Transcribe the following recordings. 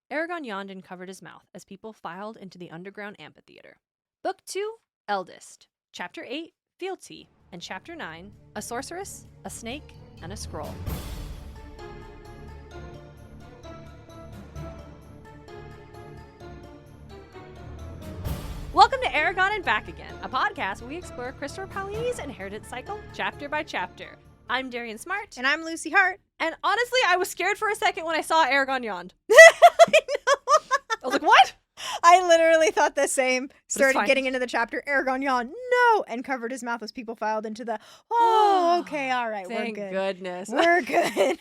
Aragon yawned and covered his mouth as people filed into the underground amphitheater. Book 2, Eldest. Chapter 8, Fealty. And Chapter 9, A Sorceress, a Snake, and a Scroll. Welcome to Aragon and Back Again, a podcast where we explore Christopher Paolini's inheritance cycle, chapter by chapter. I'm Darien Smartt. And I'm Lucy Hart. And honestly, I was scared for a second when I saw Aragon yawned. I know. I was like, what? I literally thought the same. Started fine. getting into the chapter. Aragon yawned, no, and covered his mouth as people filed into the, oh, okay, all right, we're Thank good. goodness. We're good.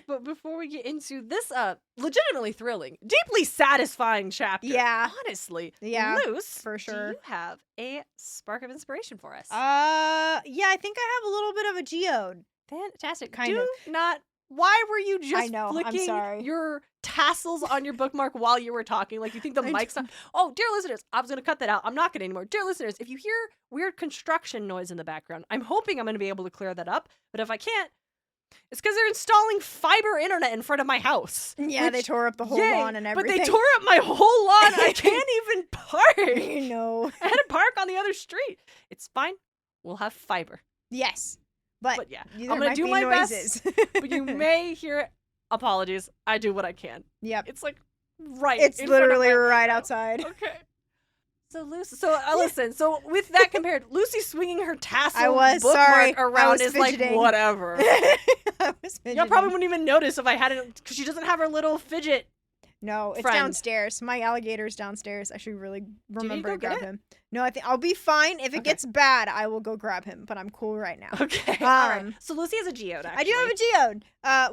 But before we get into this legitimately thrilling, deeply satisfying chapter, honestly, Luce, for sure. do you have a spark of inspiration for us? Yeah, I think I have a little bit of a geode. Fantastic. Kind of. Why were you just I know, I'm flicking sorry. your tassels on your bookmark while you were talking? Like, you think the mic's on? Oh, dear listeners, I was going to cut that out. I'm not going to anymore. Dear listeners, if you hear weird construction noise in the background, I'm hoping I'm going to be able to clear that up. But if I can't, it's because they're installing fiber internet in front of my house. Yeah, they tore up the whole lawn and everything. But they tore up my whole lawn. I can't even park. You know. I had to park on the other street. It's fine. We'll have fiber. Yes. But yeah, I'm going to do my best. But you may hear apologies. I do what I can. Yep. It's like right. It's in front of literally my right window. outside. Okay. So Lucy, listen. So with that compared, Lucy swinging her tassel sorry. around is fidgeting. like whatever. I was fidgeting. Y'all probably wouldn't even notice if I hadn't, because she doesn't have her little fidget. No, it's friend. Downstairs. My alligator's downstairs. I should really remember to grab get it? him. No, I think I'll be fine. If it gets bad, I will go grab him. But I'm cool right now. Okay. All right. So Lucy has a geode. Actually. I do have a geode.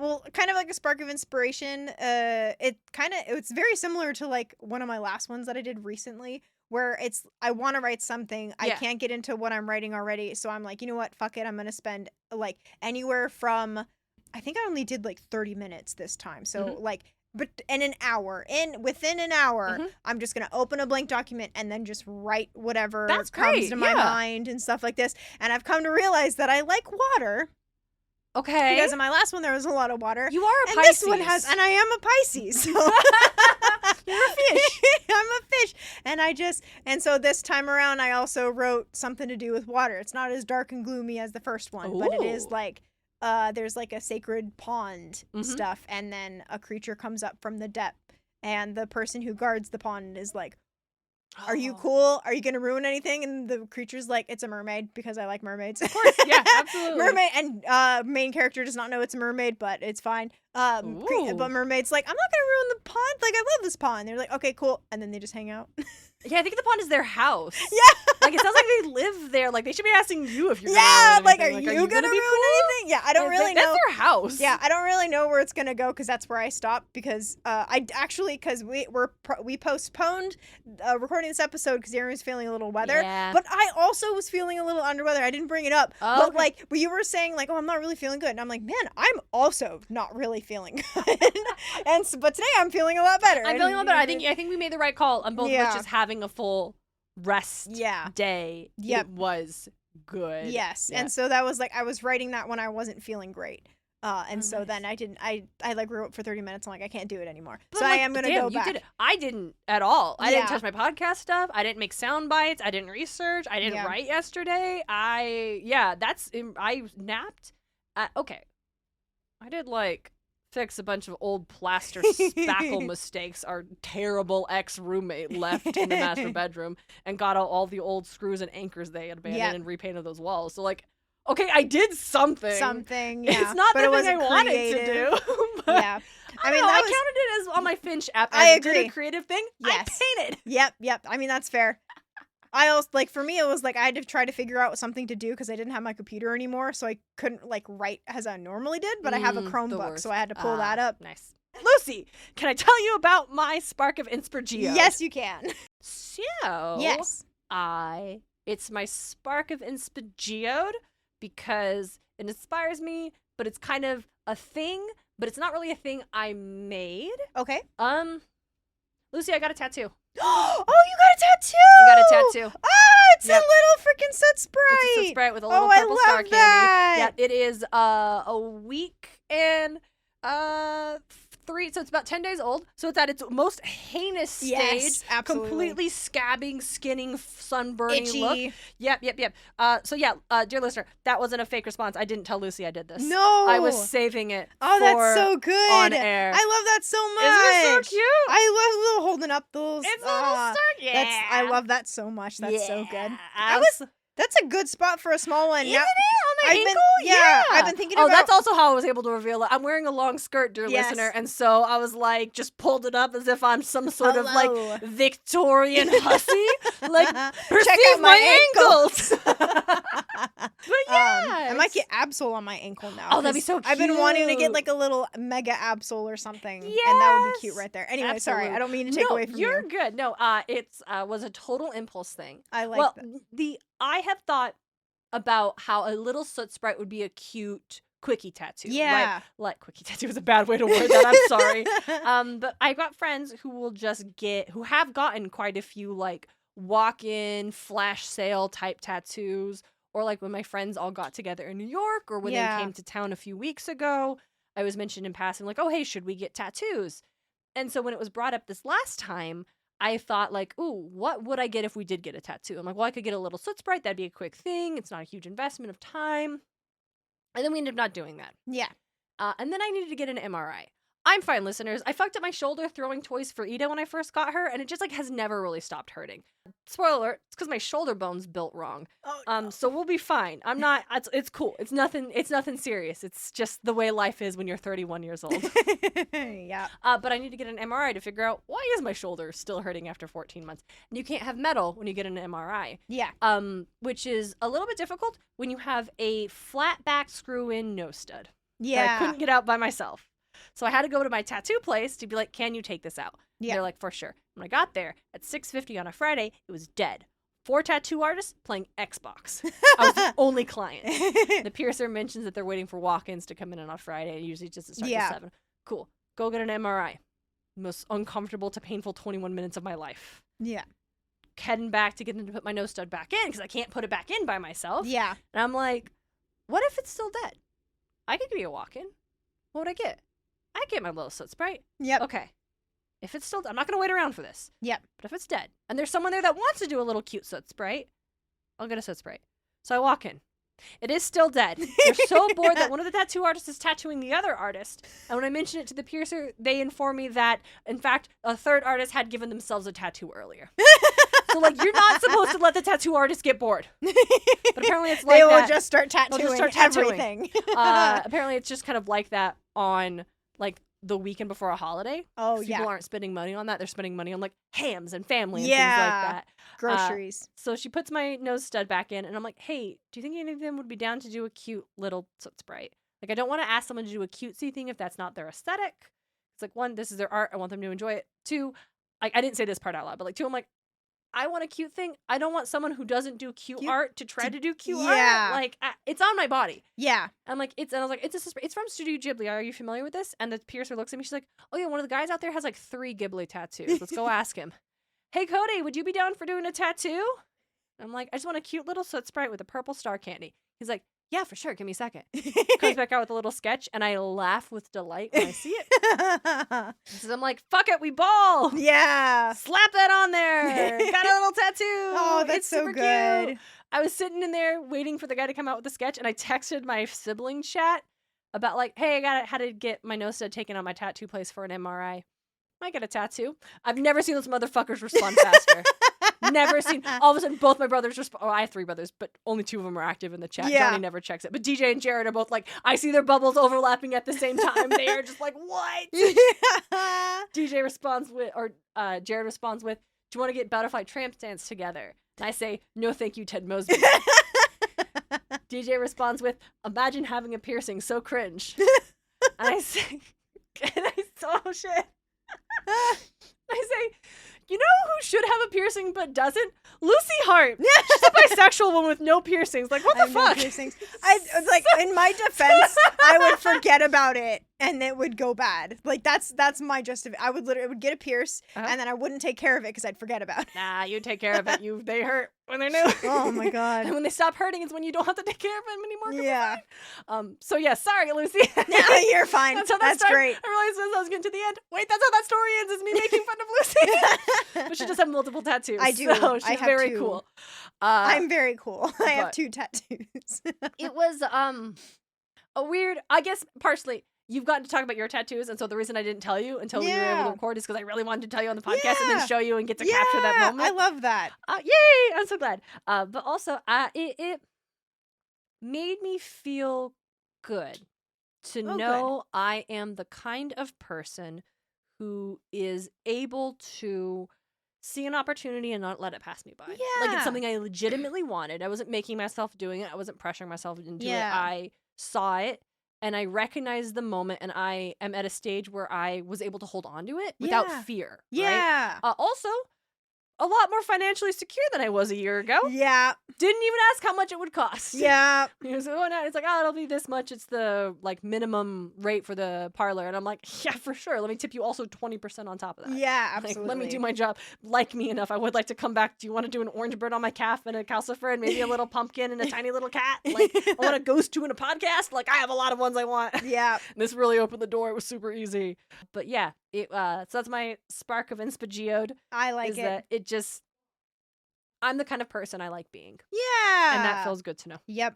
Well, kind of like a spark of inspiration. It's very similar to like one of my last ones that I did recently, where it's I want to write something. I can't get into what I'm writing already, so I'm like, you know what? Fuck it. I'm gonna spend like anywhere from, I think I only did like 30 minutes this time. So but in an hour, within an hour, I'm just gonna open a blank document and then just write whatever comes to my mind and stuff like this. And I've come to realize that I like water. Okay. Because in my last one there was a lot of water. You are a and Pisces. This one has, and I am a Pisces. So You're a fish. I'm a fish. And so this time around I also wrote something to do with water. It's not as dark and gloomy as the first one, but it is like there's like a sacred pond stuff, and then a creature comes up from the depth, and the person who guards the pond is like, are you cool? Are you gonna ruin anything? And the creature's like, it's a mermaid, because I like mermaids. Of course, yeah, absolutely. Mermaid, and main character does not know it's a mermaid, but it's fine. But mermaid's like, I'm not gonna ruin the pond. Like, I love this pond. They're like, okay, cool, and then they just hang out. Yeah, I think the pond is their house. Yeah. Like, it sounds like they live there. Like, they should be asking you if you're gonna ruin like, anything. are you gonna ruin anything? Yeah, I don't really know. That's their house. Yeah, I don't really know where it's gonna go, because that's where I stopped, because we postponed recording this episode because Darien was feeling a little weather. Yeah. But I also was feeling a little under weather. I didn't bring it up. But but you were saying like, oh, I'm not really feeling good. And I'm like, man, I'm also not really feeling good. But today I'm feeling a lot better. I'm feeling a lot better. I think we made the right call on both of us just having a full rest day. Yep. It was good. Yes. Yeah. And so that was like, I was writing that when I wasn't feeling great. So then I like wrote for 30 minutes. I'm like, I can't do it anymore. But so I am going to go back. You did it. I didn't at all. I didn't touch my podcast stuff. I didn't make sound bites. I didn't research. I didn't write yesterday. I napped. Okay. I did like fix a bunch of old plaster spackle mistakes our terrible ex-roommate left in the master bedroom, and got out all the old screws and anchors they had abandoned and repainted those walls. So like, okay, I did something. Yeah. It's not but the it thing I wanted to do. Yeah. I mean, I counted it as on my Finch app as I agree. did a creative thing. Yes. I painted. Yep. I mean, that's fair. I also, like, for me, it was like I had to try to figure out something to do because I didn't have my computer anymore, so I couldn't like write as I normally did, but I have a Chromebook, so I had to pull that up. Nice. Lucy, can I tell you about my spark of Inspi-Geode? Yes, you can. So, yes. It's my spark of Inspi-Geode because it inspires me, but it's kind of a thing, but it's not really a thing I made. Okay. Lucy, I got a tattoo. Oh, you got a tattoo! I got a tattoo. Ah, it's a little freaking Soot Sprite. It's a Soot Sprite with a little purple star candy. Yeah, it is a week and so it's about 10 days old. So it's at its most heinous stage. Absolutely. Completely scabbing, skinning, sunburning Itchy. look. Yep. So yeah, dear listener, that wasn't a fake response. I didn't tell Lucy I did this. No. I was saving it that's so good. on air. I love that so much. Isn't it so cute? I love little holding up those. It's a little star. Yeah. I love that so much. That's so good. Absolutely. That's a good spot for a small one. Isn't it? On my ankle? I've been thinking about... that's also how I was able to reveal it. I'm wearing a long skirt, dear Yes. listener, and so I was like, just pulled it up as if I'm some sort of like Victorian hussy. Like, perceive Check out my ankles. But I might get absol on my ankle now. Oh, that'd be so cute. I've been wanting to get like a little mega absol or something. Yes. And that would be cute right there. Anyway, sorry. I don't mean to take away from you. You're good. No, it's was a total impulse thing. I like that. I have thought about how a little soot sprite would be a cute quickie tattoo. Yeah. Right? Like, quickie tattoo is a bad way to word that. I'm sorry. But I've got friends who will who have gotten quite a few like walk-in flash sale type tattoos, or like when my friends all got together in New York, or when they came to town a few weeks ago, I was mentioned in passing like, oh, hey, should we get tattoos? And so when it was brought up this last time, I thought like, ooh, what would I get if we did get a tattoo? I'm like, well, I could get a little soot sprite. That'd be a quick thing. It's not a huge investment of time. And then we ended up not doing that. Yeah. And then I needed to get an MRI. I'm fine, listeners. I fucked up my shoulder throwing toys for Ida when I first got her, and it just like has never really stopped hurting. Spoiler alert, it's because my shoulder bone's built wrong. Oh, no. So we'll be fine. I'm not, it's cool. It's nothing serious. It's just the way life is when you're 31 years old. Yeah. But I need to get an MRI to figure out why is my shoulder still hurting after 14 months. And you can't have metal when you get an MRI. Yeah. Which is a little bit difficult when you have a flat back screw-in nose stud. Yeah. That I couldn't get out by myself. So I had to go to my tattoo place to be like, can you take this out? Yeah. They're like, for sure. When I got there at 6:50 on a Friday, it was dead. 4 tattoo artists playing Xbox. I was the only client. The piercer mentions that they're waiting for walk-ins to come in on a Friday. Usually just starts at 7. Cool. Go get an MRI. Most uncomfortable to painful 21 minutes of my life. Yeah. Heading back to get them to put my nose stud back in because I can't put it back in by myself. Yeah. And I'm like, what if it's still dead? I could be a walk-in. What would I get? I get my little soot sprite. Yep. Okay. If it's still, I'm not going to wait around for this. Yep. But if it's dead, and there's someone there that wants to do a little cute soot sprite, I'll get a soot sprite. So I walk in. It is still dead. They're so bored that one of the tattoo artists is tattooing the other artist. And when I mention it to the piercer, they inform me that, in fact, a third artist had given themselves a tattoo earlier. So, like, you're not supposed to let the tattoo artist get bored. But apparently it's like that. They will just start tattooing everything. Apparently it's just kind of like that on, like, the weekend before a holiday. Oh, People aren't spending money on that. They're spending money on, like, hams and family and things like that. Groceries. So she puts my nose stud back in, and I'm like, hey, do you think any of them would be down to do a cute little soot sprite? Like, I don't want to ask someone to do a cutesy thing if that's not their aesthetic. It's like, 1, this is their art. I want them to enjoy it. 2, I didn't say this part out loud, but, like, 2, I'm like, I want a cute thing. I don't want someone who doesn't do cute art to try to do cute art. Like, it's on my body. Yeah. I'm like, and I was like, it's from Studio Ghibli. Are you familiar with this? And the piercer looks at me. She's like, oh yeah, one of the guys out there has like 3 Ghibli tattoos. Let's go ask him. Hey Cody, would you be down for doing a tattoo? I'm like, I just want a cute little soot sprite with a purple star candy. He's like, yeah, for sure. Give me a second. Comes back out with a little sketch, and I laugh with delight when I see it. So I'm like, fuck it, we ball. Yeah. Slap that on there. Got a little tattoo. Oh, that's it's so super good. Cute. I was sitting in there waiting for the guy to come out with the sketch, and I texted my sibling chat about like, hey, had to get my nose stud taken on my tattoo place for an MRI. I get a tattoo. I've never seen those motherfuckers respond faster. Never seen. All of a sudden, both my brothers respond. Oh, I have 3 brothers, but only 2 of them are active in the chat. Yeah. Johnny never checks it. But DJ and Jared are both like, I see their bubbles overlapping at the same time. They are just like, what? DJ responds with, or Jared responds with, do you want to get Butterfly Tramp Dance together? And I say, no, thank you, Ted Mosby. DJ responds with, imagine having a piercing, so cringe. And I say, oh shit. I say, you know who should have a piercing but doesn't? Lucy Hart. She's a bisexual one with no piercings. Like, what the fuck? No piercings. Like, in my defense, I would forget about it and it would go bad. Like that's my I would get a pierce and then I wouldn't take care of it because I'd forget about it. Nah, you take care of it. They hurt when they're new. Oh my god. And when they stop hurting is when you don't have to take care of them anymore. Yeah. So yeah, sorry, Lucy. No, you're fine. That's great. I realized as I was getting to the end. Wait, that's how that story ends, is me making fun of Lucy. But she does have multiple tattoos. I do. So she's very cool. I'm very cool. I have 2 tattoos. It was a weird, I guess partially you've gotten to talk about your tattoos, and so the reason I didn't tell you until we were able to record is because I really wanted to tell you on the podcast and then show you and get to capture that moment. I love that. Yay! I'm so glad. But also, it made me feel good to know I am the kind of person who is able to see an opportunity and not let it pass me by. Yeah. Like, it's something I legitimately wanted. I wasn't making myself doing it. I wasn't pressuring myself into it. I saw it and I recognized the moment, and I am at a stage where I was able to hold on to it without fear. Yeah. Right? Also, a lot more financially secure than I was a year ago. Yeah. Didn't even ask how much it would cost. Yeah. He was going out. It's like, oh, it'll be this much. It's the like minimum rate for the parlor. And I'm like, yeah, for sure. Let me tip you also 20% on top of that. Yeah, absolutely. Like, let me do my job. Like me enough. I would like to come back. Do you want to do an orange bird on my calf and a calcifer and maybe a little pumpkin and a tiny little cat? Like, I want a ghost too in a podcast. Like, I have a lot of ones I want. Yeah. And this really opened the door. It was super easy. But yeah, so that's my spark of Inspi-Geode. I like it. That it just, I'm the kind of person I like being. Yeah. And that feels good to know. Yep.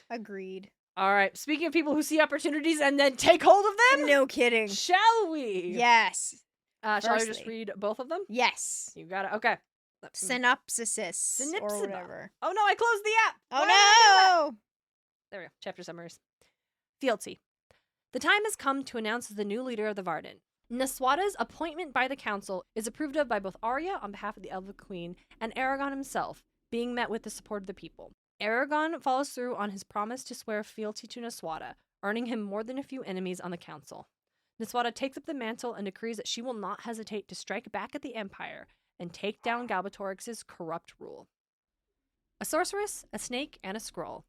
Agreed. All right. Speaking of people who see opportunities and then take hold of them. No kidding. Shall we? Yes. Shall I just read both of them? Yes. You got it. Okay. Synopsis. Or whatever. Oh no, I closed the app. Oh no. There we go. Chapter summaries. Fealty. The time has come to announce the new leader of the Varden. Naswada's appointment by the council is approved of by both Arya on behalf of the Elven Queen and Aragon himself, being met with the support of the people. Aragon follows through on his promise to swear fealty to Naswada, earning him more than a few enemies on the council. Naswada takes up the mantle and decrees that she will not hesitate to strike back at the Empire and take down Galbatorix's corrupt rule. A sorceress, a snake, and a scroll.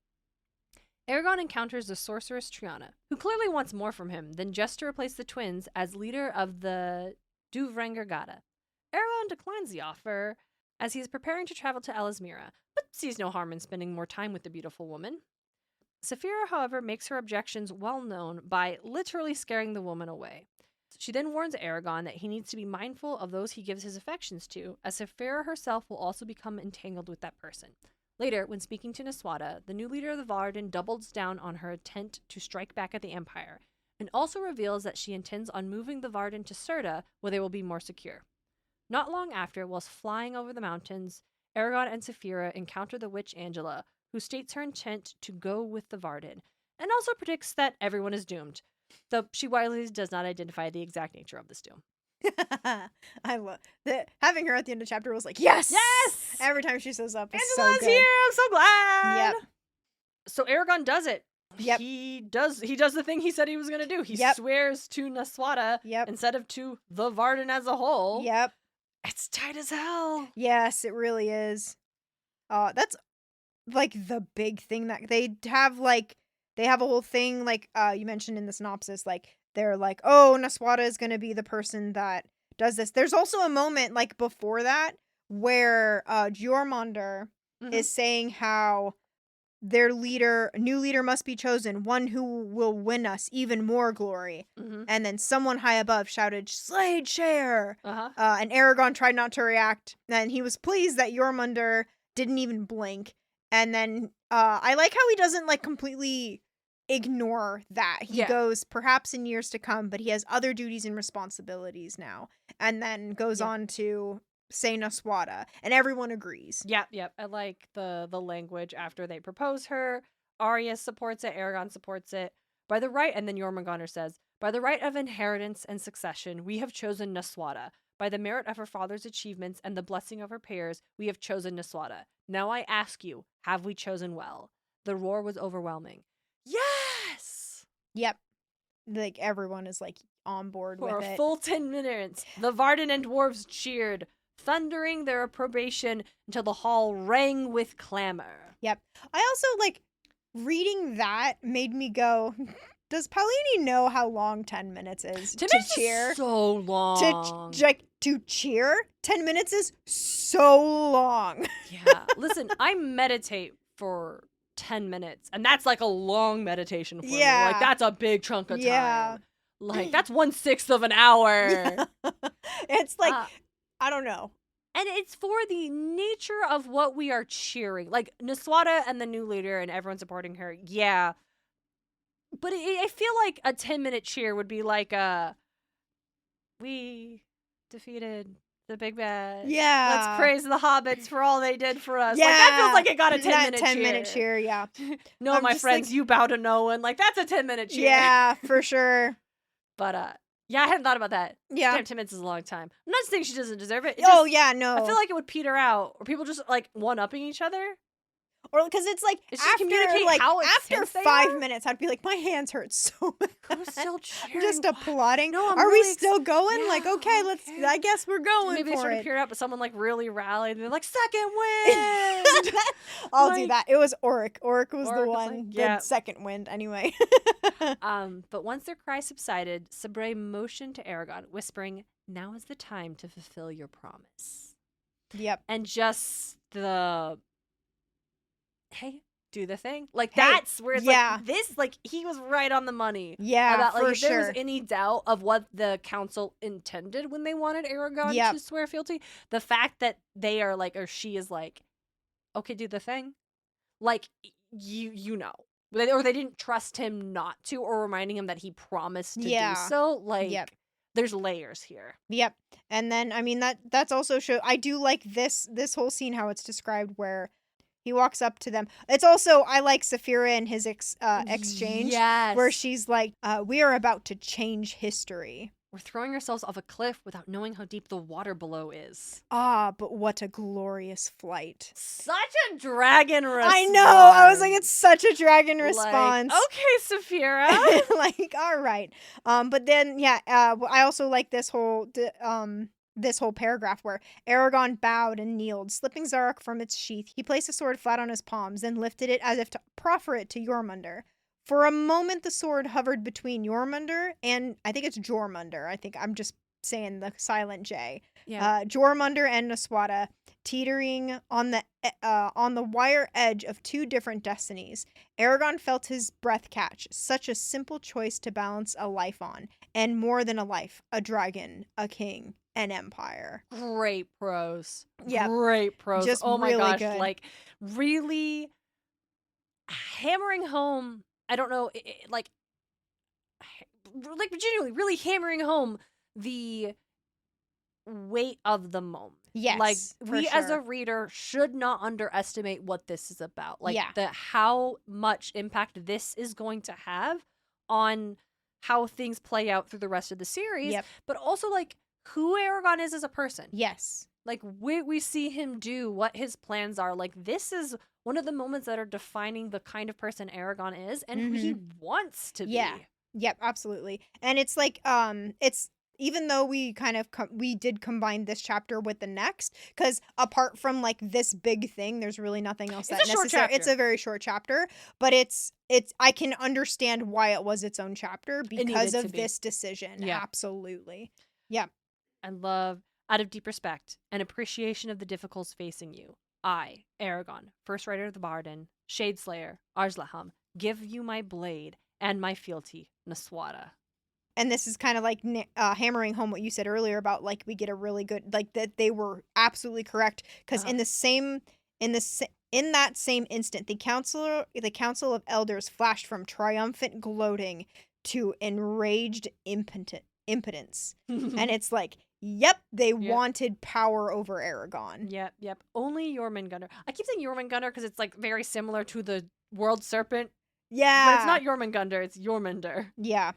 Aragon encounters the sorceress Triana, who clearly wants more from him than just to replace the twins as leader of the Duvranger Gada. Aragon declines the offer as he is preparing to travel to Elismira, but sees no harm in spending more time with the beautiful woman. Saphira, however, makes her objections well known by literally scaring the woman away. She then warns Aragon that he needs to be mindful of those he gives his affections to, as Saphira herself will also become entangled with that person. Later, when speaking to Naswada, the new leader of the Varden doubles down on her intent to strike back at the Empire, and also reveals that she intends on moving the Varden to Serta, where they will be more secure. Not long after, whilst flying over the mountains, Aragon and Saphira encounter the witch Angela, who states her intent to go with the Varden, and also predicts that everyone is doomed, though she wisely does not identify the exact nature of this doom. I love that. Having her at the end of the chapter was like, yes! Yes! Every time she shows up, it's Angela's so good. here! I'm so glad! Yep. So Aragon does it. Yep. He does the thing he said he was going to do. He swears to Naswada instead of to the Varden as a whole. Yep. It's tight as hell. Yes, it really is. That's like the big thing that they have, like, they have a whole thing, like, you mentioned in the synopsis, like, they're like, oh, Naswada is going to be the person that does this. There's also a moment, like, before that where Jörmundur is saying how their new leader must be chosen, one who will win us even more glory. And then someone high above shouted, Slade Share! And Aragon tried not to react, and he was pleased that Jörmundur didn't even blink. And then I like how he doesn't, like, completely ignore that. He goes, perhaps in years to come, but he has other duties and responsibilities now. And then goes on to say Naswada, and everyone agrees. Yep. I like the language after they propose her. Arya supports it, Aragon supports it. By the right, and then Jörmundur says, by the right of inheritance and succession, we have chosen Naswada. By the merit of her father's achievements and the blessing of her peers, we have chosen Naswada. Now I ask you, have we chosen well? The roar was overwhelming. Yes! Yep. Like, everyone is, like, on board with it. For a full 10 minutes, the Varden and dwarves cheered, thundering their approbation until the hall rang with clamor. Yep. I also, like, reading that made me go, Does Paulini know how long 10 minutes is 10 to minutes cheer? Is so long. To cheer? 10 minutes is so long. Yeah. Listen, I meditate for 10 minutes, and that's like a long meditation for me. Like, that's a big chunk of time. Like, that's 1/6 of an hour. Yeah. It's like, I don't know. And it's for the nature of what we are cheering. Like, Niswata and the new leader and everyone supporting her, yeah. But I feel like a 10-minute cheer would be like we defeated the big bad. Yeah. Let's praise the hobbits for all they did for us. Yeah. Like, that feels like it got a 10-minute cheer. 10-minute cheer, yeah. No, my friends, you bow to no one. Like, that's a 10-minute cheer. Yeah, for sure. But, yeah, I hadn't thought about that. Yeah. Damn, 10 minutes is a long time. I'm not saying she doesn't deserve it. Yeah, no. I feel like it would peter out. Or people just, like, one-upping each other. Or because it's like, after 5 minutes, I'd be like, my hands hurt so much. I'm still cheering. Just applauding. No, Are we still going? Yeah, like, okay, I guess we're going. Maybe for they sort it. of peer out, but someone like really rallied and they're like, second wind. I'll do that. It was Oric. Oric was the one. The second wind, anyway. But once their cry subsided, Sabre motioned to Aragon, whispering, "Now is the time to fulfill your promise." Yep. And just the, hey, do the thing. Like, that's where it's like, this, like, he was right on the money. Yeah, about, like, for if there was any doubt of what the council intended when they wanted Aragon to swear fealty, the fact that they are like, or she is like, okay, do the thing. Like, you know. Or they didn't trust him not to, or reminding him that he promised to do so. Like, there's layers here. Yep. And then, I mean, that's also I do like this whole scene, how it's described, where he walks up to them. It's also, I like Saphira and his exchange. Yes. Where she's like, we are about to change history. We're throwing ourselves off a cliff without knowing how deep the water below is. But what a glorious flight. Such a dragon response. I know. I was like, it's such a dragon response. Like, okay, Saphira. Like, all right. But then, I also like this whole paragraph where Aragon bowed and kneeled, slipping Zarok from its sheath. He placed the sword flat on his palms, then lifted it as if to proffer it to Jörmundur. For a moment, the sword hovered between Jörmundur and, I think it's Jörmundur. I think I'm just saying the silent J. Yeah. Jörmundur and Niswata, teetering on the wire edge of two different destinies. Aragon felt his breath catch. Such a simple choice to balance a life on. And more than a life, a dragon, a king, an empire. Great prose. Yeah. Great prose. Just oh my really gosh. Good. Like, really hammering home, I don't know, like genuinely really hammering home the weight of the moment. Yes, like, we as a reader should not underestimate what this is about. Like, how much impact this is going to have on how things play out through the rest of the series. But also, like, who Aragon is as a person. Yes. Like, we see him do, what his plans are. Like, this is one of the moments that are defining the kind of person Aragon is and who he wants to be. Yeah. Yep, absolutely. And it's like, it's, even though we kind of, we did combine this chapter with the next, because apart from, like, this big thing, there's really nothing else that necessary. It's a very short chapter, but it's, I can understand why it was its own chapter because of this decision. Yeah. Absolutely. Yeah. I love, out of deep respect and appreciation of the difficulties facing you, I, Aragon, first writer of the Barden, Shadeslayer, Arslaham, give you my blade and my fealty, Niswata. And this is kind of like hammering home what you said earlier about, like, we get a really good, like, that they were absolutely correct, because in that same instant, the council of elders flashed from triumphant gloating to enraged impotence. And it's like, yep, they wanted power over Aragon. Yep. Only Jörmundur. I keep saying Jörmundur because it's, like, very similar to the World Serpent. Yeah. But it's not Jörmundur, it's Jörmundur. Yeah.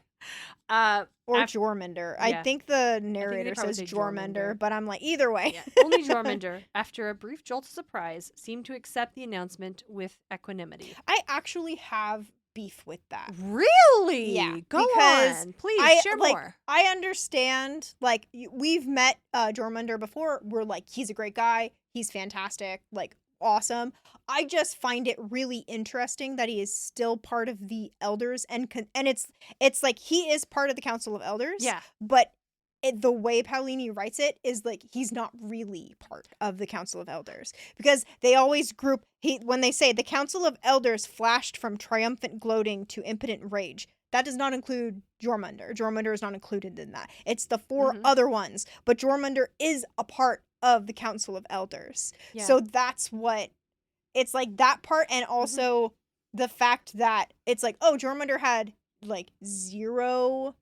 Or Jörmundur. I think the narrator says Jörmundur, but I'm like, either way. Only Jörmundur, after a brief jolt of surprise, seemed to accept the announcement with equanimity. I actually have beef with that. Really? Yeah. Go on. Please, share more. I understand, like, we've met Jörmundur before. We're like, he's a great guy. He's fantastic. Like, awesome. I just find it really interesting that he is still part of the elders, and it's like he is part of the Council of Elders. Yeah. But the way Paolini writes it is like he's not really part of the Council of Elders, because they always group when they say the Council of Elders flashed from triumphant gloating to impotent rage. That does not include Jörmundur. Jörmundur is not included in that. It's the 4 other ones, but Jörmundur is a part of the Council of Elders. Yeah. So that's what it's like, that part, and also the fact that it's like, oh, Jörmundur had like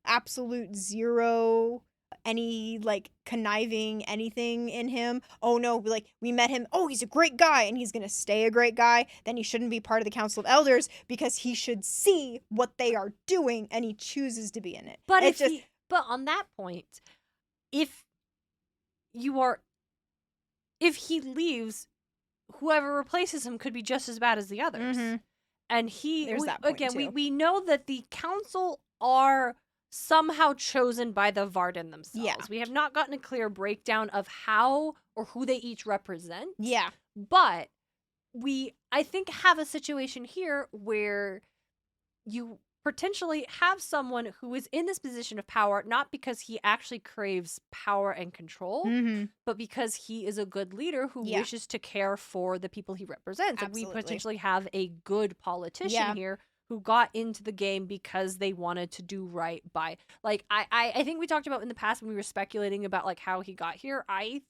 absolute zero any like conniving anything in him. Oh no, like we met him, oh, he's a great guy and he's gonna stay a great guy, then he shouldn't be part of the Council of Elders because he should see what they are doing and he chooses to be in it. But but on that point, if he leaves, whoever replaces him could be just as bad as the others. And we know that the council are somehow chosen by the Varden themselves. Yeah. We have not gotten a clear breakdown of how or who they each represent. Yeah. But I think, have a situation here where you potentially have someone who is in this position of power, not because he actually craves power and control, but because he is a good leader who wishes to care for the people he represents. Absolutely. And we potentially have a good politician here who got into the game because they wanted to do right by, like, I think we talked about in the past when we were speculating about like how he got here. I'd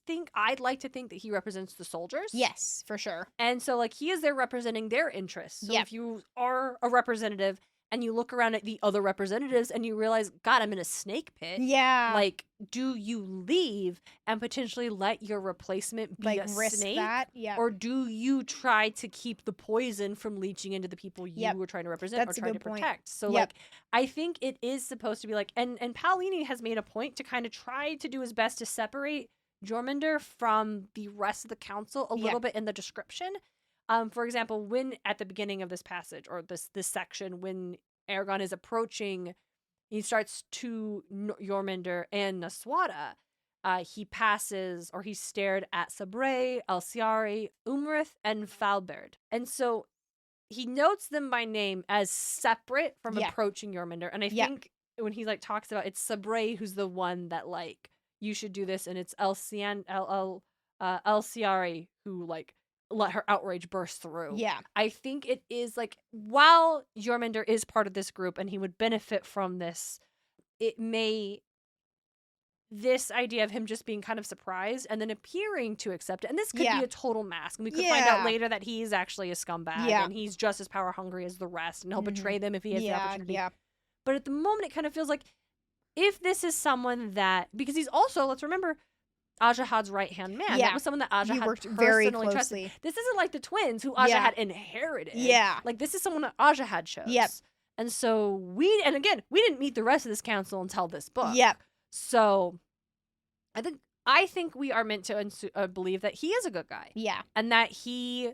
like to think that he represents the soldiers. Yes, for sure. And so like he is there representing their interests. So if you are a representative and you look around at the other representatives and you realize, God, I'm in a snake pit. Yeah. Like, do you leave and potentially let your replacement be like a risk snake? that? Yeah. Or do you try to keep the poison from leaching into the people you were trying to represent That's or a trying to good point. protect? So like, I think it is supposed to be like, and Paolini has made a point to kind of try to do his best to separate Jörmundur from the rest of the council a little bit in the description. For example, when at the beginning of this passage or this section, when Eragon is approaching, he starts to Jörmundur and Naswada. He passes, or he stared at Sabre, Alciari, Umrith, and Falberd. And so he notes them by name as separate from approaching Jörmundur. And I think when he like talks about, it's Sabre who's the one that like, you should do this, and it's Alciari who like let her outrage burst through. Yeah. I think it is like, while Jörmundur is part of this group and he would benefit from this, this idea of him just being kind of surprised and then appearing to accept it. And this could be a total mask. And we could find out later that he's actually a scumbag and he's just as power hungry as the rest, and he'll betray them if he has the opportunity. Yeah. But at the moment, it kind of feels like, if this is someone that, because he's also, let's remember, Ajahad's right-hand man. That was someone that Ajahad worked personally very trusted. closely. This isn't like the twins who Ajahad inherited. Yeah. Like, this is someone that Ajahad chose. Yep. And so and again, we didn't meet the rest of this council until this book. Yep. So I think we are meant to believe that he is a good guy. Yeah. And that he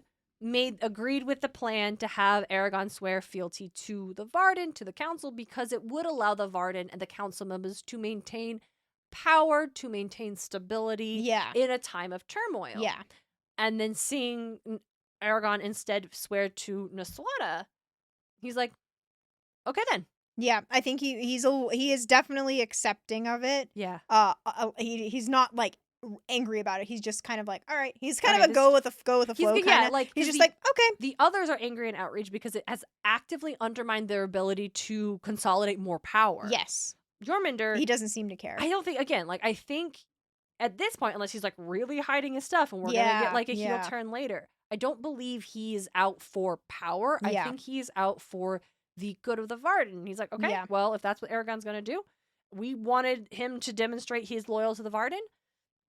agreed with the plan to have Eragon swear fealty to the Varden, to the council, because it would allow the Varden and the council members to maintain power, to maintain stability in a time of turmoil. Yeah. And then seeing Eragon instead swear to Naswada, he's like, okay then. Yeah, I think he is definitely accepting of it. Yeah. He's not like angry about it. He's just kind of like, all right. He's kind of a go with the flow kind of. Yeah, like he's just like, okay. The others are angry and outraged because it has actively undermined their ability to consolidate more power. Yes. Jörmundur, he doesn't seem to care. I don't think, again, like, I think at this point, unless he's like really hiding his stuff and we're gonna get like a heel turn later, I don't believe he's out for power. I think he's out for the good of the Varden. He's like, okay, well, if that's what Eragon's gonna do, we wanted him to demonstrate he's loyal to the Varden.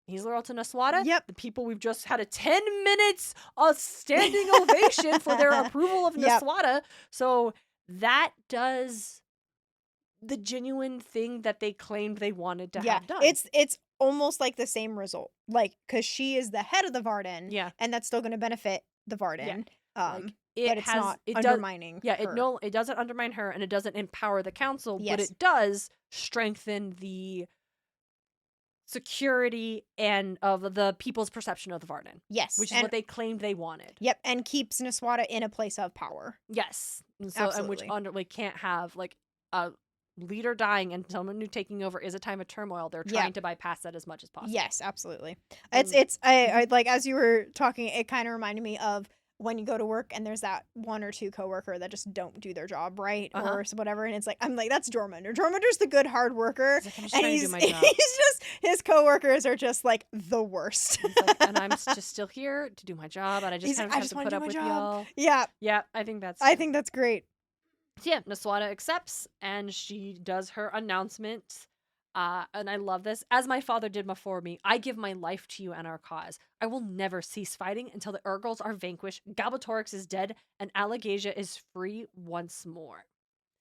He's loyal to Naswada. Yep. The people we've just had a 10 minutes of standing ovation for their approval of Naswada. So that does the genuine thing that they claimed they wanted to have done. It's almost like the same result. Like, because she is the head of the Varden. Yeah. And that's still going to benefit the Varden. Like, but it's not undermining her. It doesn't undermine her, and it doesn't empower the council, but it does strengthen the security and of the people's perception of the Varden. Yes. Which is what they claimed they wanted. Yep, and keeps Niswada in a place of power. Yes. And so, Absolutely. And which we can't have, like, a leader dying and someone new taking over is a time of turmoil. They're trying to bypass that as much as possible. Yes, absolutely. I like, as you were talking, it kind of reminded me of when you go to work and there's that one or two coworker that just don't do their job right or whatever, and it's like, I'm like, that's Jörmundur. Jörmundur's the good hard worker, and he's just, his coworkers are just like the worst. Like, and I'm just still here to do my job, and I just kind of have to put up with y'all. Yeah, I think that's great. So yeah, Niswada accepts, and she does her announcement. And I love this. As my father did before me, I give my life to you and our cause. I will never cease fighting until the Urgals are vanquished, Galbatorix is dead, and Alagasia is free once more.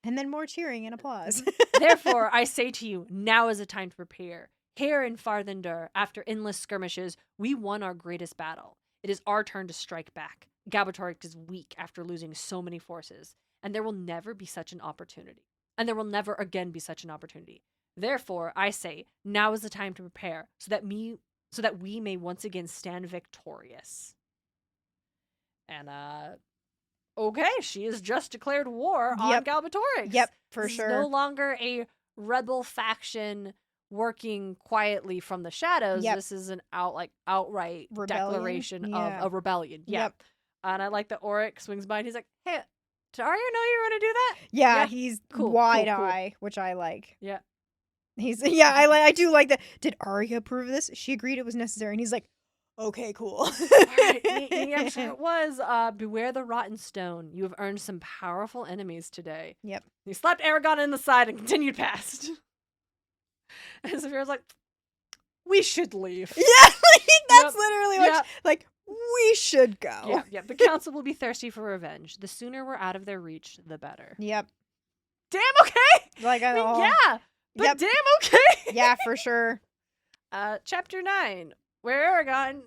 And then more cheering and applause. Therefore, I say to you, now is the time to prepare. Here in Farthendur, after endless skirmishes, we won our greatest battle. It is our turn to strike back. Galbatorix is weak after losing so many forces, and there will never be such an opportunity. And there will never again be such an opportunity. Therefore, I say, now is the time to prepare, so that we may once again stand victorious. And, okay, she has just declared war on Galbatorix. Yep, for sure. No longer a rebel faction working quietly from the shadows. This is an outright rebellion? Declaration of a rebellion. Yep. And I like that Oryx swings by and he's like, hey, did Arya know you were going to do that? Yeah, he's wide-eye, which I like. Yeah. I do like that. Did Arya approve of this? She agreed it was necessary, and he's like, okay, cool. All right, I'm sure it was. Beware the rotten stone. You have earned some powerful enemies today. Yep. He slapped Aragon in the side and continued past. And Saphira's like, we should leave. Yeah, that's literally what we should go. Yeah. The council will be thirsty for revenge. The sooner we're out of their reach, the better. Yep. Damn okay. Yeah. But damn okay. Yeah, for sure. Chapter 9, where Aragon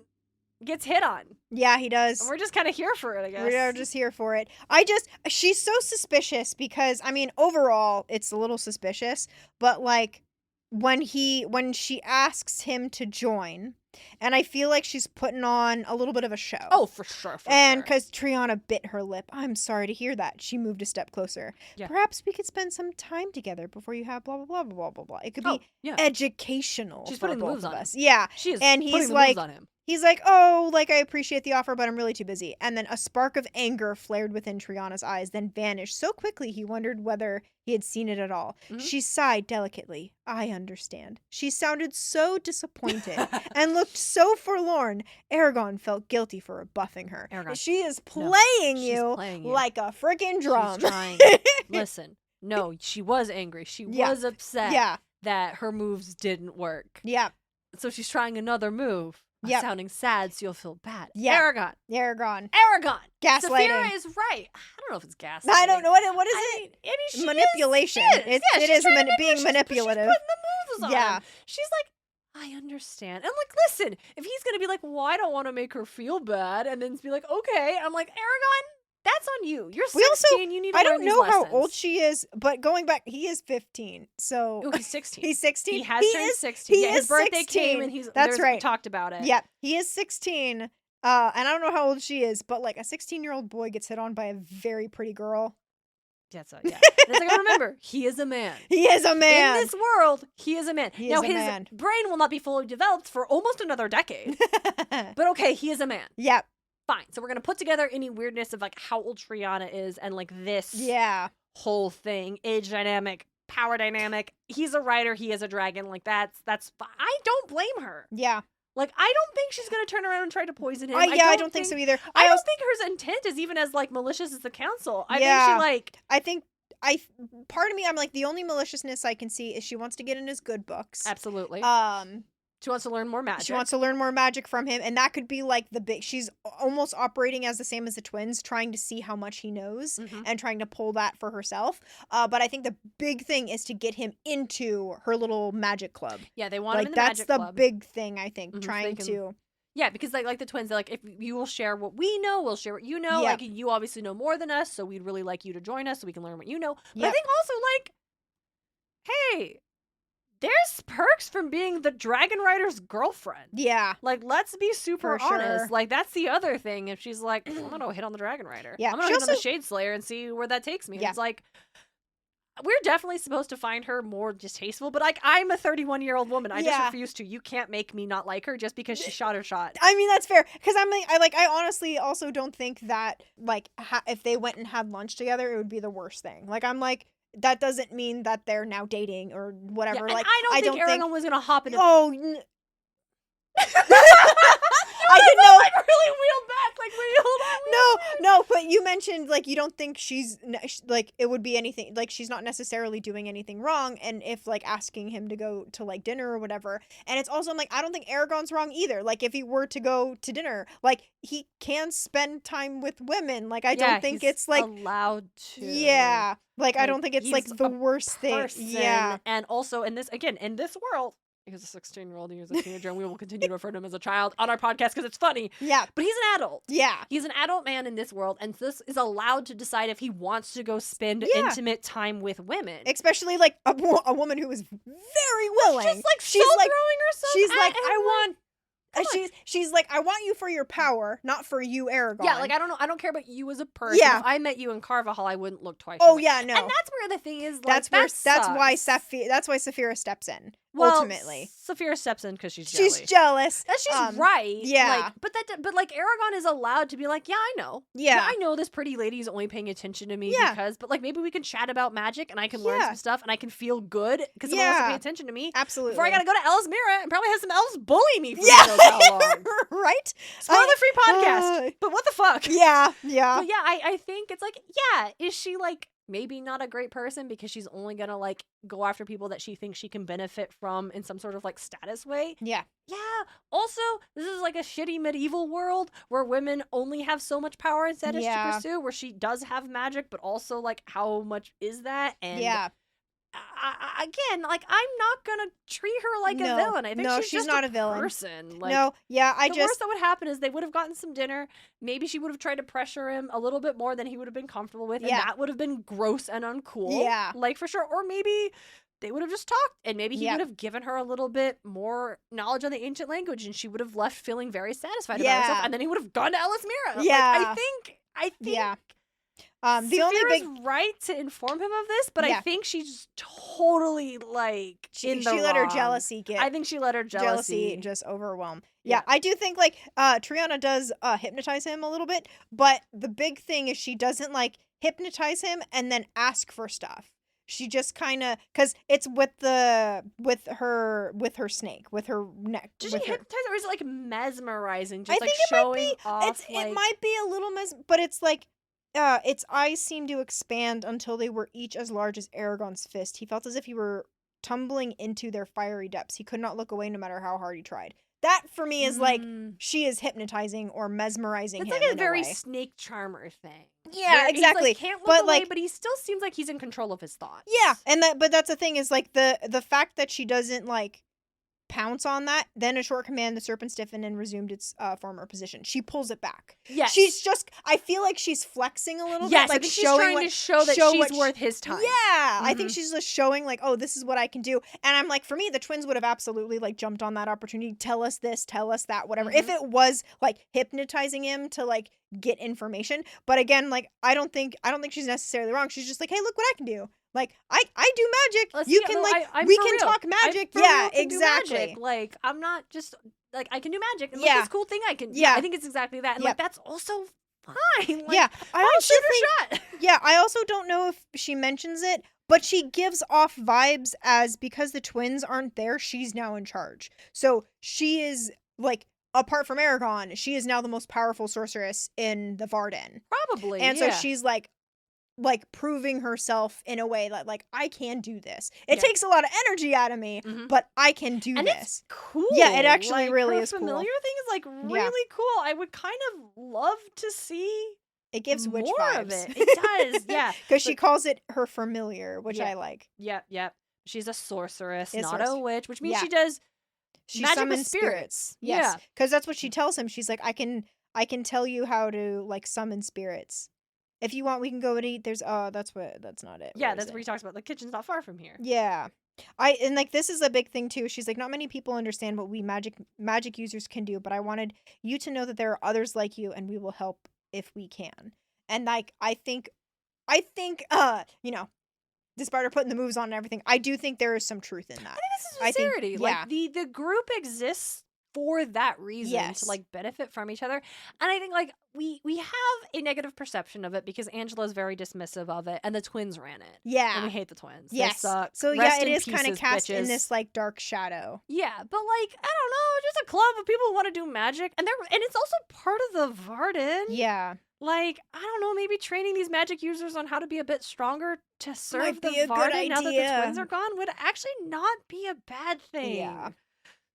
gets hit on. Yeah, he does. And we're just kind of here for it, I guess. We're just here for it. She's so suspicious because, I mean, overall, it's a little suspicious, but like, when she asks him to join, and I feel like she's putting on a little bit of a show. Oh, for sure. And because Triana bit her lip. I'm sorry to hear that. She moved a step closer. Yeah. Perhaps we could spend some time together before you have blah, blah, blah, blah, blah, blah. It could be educational. She's for putting both moves of on us. him. Yeah. She is and putting he's the like, moves on him. He's like, oh, like, I appreciate the offer, but I'm really too busy. And then a spark of anger flared within Triana's eyes, then vanished so quickly he wondered whether he had seen it at all. Mm-hmm. She sighed delicately. I understand. She sounded so disappointed and looked so forlorn. Aragon felt guilty for rebuffing her. She is playing you like a freaking drum. She's trying. Listen, no, she was angry. She was upset that her moves didn't work. Yeah. So she's trying another move. Sounding sad, so you'll feel bad. Yeah. Aragon. Gaslighting. Saphira is right. I don't know if it's gaslighting. I don't know. What is it? I mean, manipulation. It is being manipulative. She's putting the moves on him. She's like, I understand. And like, listen, if he's going to be like, well, I don't want to make her feel bad, and then be like, okay. I'm like, Aragon, that's on you. You're 16. You need to learn these lessons. I don't know how old she is, but going back, he is 15. So he's 16. He's 16. He has turned 16. His birthday came, and that's right. We talked about it. Yeah, he is 16. And I don't know how old she is, but like a 16-year-old boy gets hit on by a very pretty girl. That's yeah. It's like, remember, he is a man. He is a man. In this world, he is a man. Now, his brain will not be fully developed for almost another decade. But okay, he is a man. Yep. Fine. So we're going to put together any weirdness of like how old Triana is and like this whole thing, age dynamic, power dynamic. He's a rider. He is a dragon. Like that's fine. I don't blame her. Yeah. Like, I don't think she's going to turn around and try to poison him. I don't think so either. I don't think her intent is even as like malicious as the council. I think part of me, I'm like, the only maliciousness I can see is she wants to get in his good books. Absolutely. She wants to learn more magic. She wants to learn more magic from him. And that could be like she's almost operating as the same as the twins, trying to see how much he knows and trying to pull that for herself. But I think the big thing is to get him into her little magic club. Yeah, they want him in the magic club. That's the big thing, I think, trying to. Yeah, because like the twins, they're like, if you will share what we know, we'll share what you know. Like, you obviously know more than us, so we'd really like you to join us so we can learn what you know. But I think also, like, hey, there's perks from being the dragon rider's girlfriend. Yeah. Like, let's be super For honest. sure. Like, that's the other thing. If she's like, I'm gonna hit on the dragon rider. Yeah. I'm gonna hit on the Shade Slayer and see where that takes me. Yeah. It's like, we're definitely supposed to find her more distasteful, but like, I'm a 31-year-old woman. I just refuse to. You can't make me not like her just because she shot her shot. I mean, that's fair. Because I honestly also don't think that, like, if they went and had lunch together, it would be the worst thing. Like, I'm like, that doesn't mean that they're now dating or whatever. Yeah, like, I don't think Aragon was gonna hop into. Oh. I didn't know. Like, really wheeled back. Like, wait, hold on. No, but you mentioned, like, you don't think she's, like, it would be anything, like, she's not necessarily doing anything wrong, and if, like, asking him to go to, like, dinner or whatever, and it's also, like, I don't think Aragon's wrong either. Like, if he were to go to dinner, like, he can spend time with women. Like, I don't think it's, like, allowed to. Yeah. Like, I don't think it's, like, the worst thing. Yeah. And also, in this world, he's a 16-year-old, he was a teenager, and we will continue to refer to him as a child on our podcast because it's funny. Yeah. But he's an adult. Yeah. He's an adult man in this world, and this is allowed to decide if he wants to go spend intimate time with women. Especially, like, a woman who is very willing. Just, like, she's like, throwing herself she's at like, him, I want... She's like, I want you for your power, not for you, Aragon. Yeah, like, I don't care about you as a person. Yeah. If I met you in Carvajal, I wouldn't look twice. Oh, yeah, no. And that's where the thing is, like, that's why Saphira steps in. Ultimately, Saphira steps in because she's jealous. She's jealous. And she's right. Yeah. Like, but like Aragon is allowed to be like, yeah, I know. Yeah. I know this pretty lady's only paying attention to me because, but like, maybe we can chat about magic and I can learn some stuff and I can feel good because someone wants to pay attention to me. Absolutely. Before I gotta go to Eldest and probably have some elves bully me for who knows how long. Right? Spoiler-free podcast. But what the fuck? Yeah. But yeah, I think it's like, yeah, is she like maybe not a great person because she's only gonna like go after people that she thinks she can benefit from in some sort of like status way? Yeah. Also, this is like a shitty medieval world where women only have so much power and status to pursue, where she does have magic, but also like how much is that? And again, like, I'm not gonna treat her like a villain. I think she's just not a a villain. Person. Like, the worst that would happen is they would have gotten some dinner. Maybe she would have tried to pressure him a little bit more than he would have been comfortable with, and that would have been gross and uncool. Yeah, like, for sure. Or maybe they would have just talked, and maybe he would have given her a little bit more knowledge on the ancient language, and she would have left feeling very satisfied about herself, and then he would have gone to Eldest. Yeah, like, I think. The only big right to inform him of this, but I think she's totally like she let her jealousy get. I think she let her jealousy just overwhelm. Yeah, I do think like Triana does hypnotize him a little bit, but the big thing is she doesn't like hypnotize him and then ask for stuff. She just kind of, because it's with her snake, with her neck. Does she hypnotize, or is it like mesmerizing? Just I like think it showing might be, off. It might be a little but it's like. Its eyes seemed to expand until they were each as large as Aragon's fist. He felt as if he were tumbling into their fiery depths. He could not look away no matter how hard he tried. That, for me, is like, she is hypnotizing or mesmerizing him. It's like a very snake charmer thing. Yeah, exactly. He can't look away, but he still seems like he's in control of his thoughts. Yeah, but that's the thing is, like, the fact that she doesn't, like, pounce on that, then a short command, the serpent stiffened and resumed its former position. She pulls it back. Yes. She's just, I feel like she's flexing a little bit. Like, I think she's trying to show that she's worth his time. Yeah. I think she's just showing like, oh, this is what I can do. And I'm like, for me, the twins would have absolutely like jumped on that opportunity. Tell us this, tell us that, whatever. If it was like hypnotizing him to like get information. But again, like, I don't think she's necessarily wrong. She's just like, hey, look what I can do. Like, I do magic. You can we can talk magic. Yeah, exactly. Like, I'm not just like, I can do magic. And this cool thing I can. Yeah, I think it's exactly that. And like, that's also fine. Like, I shoot her shot. Yeah, I also don't know if she mentions it, but she gives off vibes as because the twins aren't there, she's now in charge. So she is like, apart from Aragon, she is now the most powerful sorceress in the Varden. Probably. And so she's like proving herself in a way that like, I can do this. It takes a lot of energy out of me, but I can do this. It's cool. Yeah, it actually like, really is cool. Familiar thing is like really cool. I would kind of love to see it gives witch more vibes. Of it. It does, yeah. Because she calls it her familiar, which I like. Yep. She's a sorceress, not a witch, which means she magic summons with spirits. Yes. Because that's what she tells him. She's like, I can tell you how to like summon spirits. If you want, we can go and eat. There's that's not it. Yeah, that's where he talks about the kitchen's not far from here. Yeah. And like this is a big thing too. She's like, not many people understand what we magic users can do, but I wanted you to know that there are others like you, and we will help if we can. And like I think, you know, despite her putting the moves on and everything, I do think there is some truth in that. I think this is sincerity. Yeah. Like the group exists for that reason, to like benefit from each other. And I think like we have a negative perception of it because Angela's very dismissive of it, and the twins ran it. Yeah. And we hate the twins. Yes. They suck. So Rest it in is kind of pieces, cast in bitches. this like dark shadow. Yeah, but like I don't know, just a club of people who want to do magic, and it's also part of the Varden. Yeah. Like, I don't know, maybe training these magic users on how to be a bit stronger to serve Might the be a good Varden now that the idea. twins are gone would actually not be a bad thing. Yeah.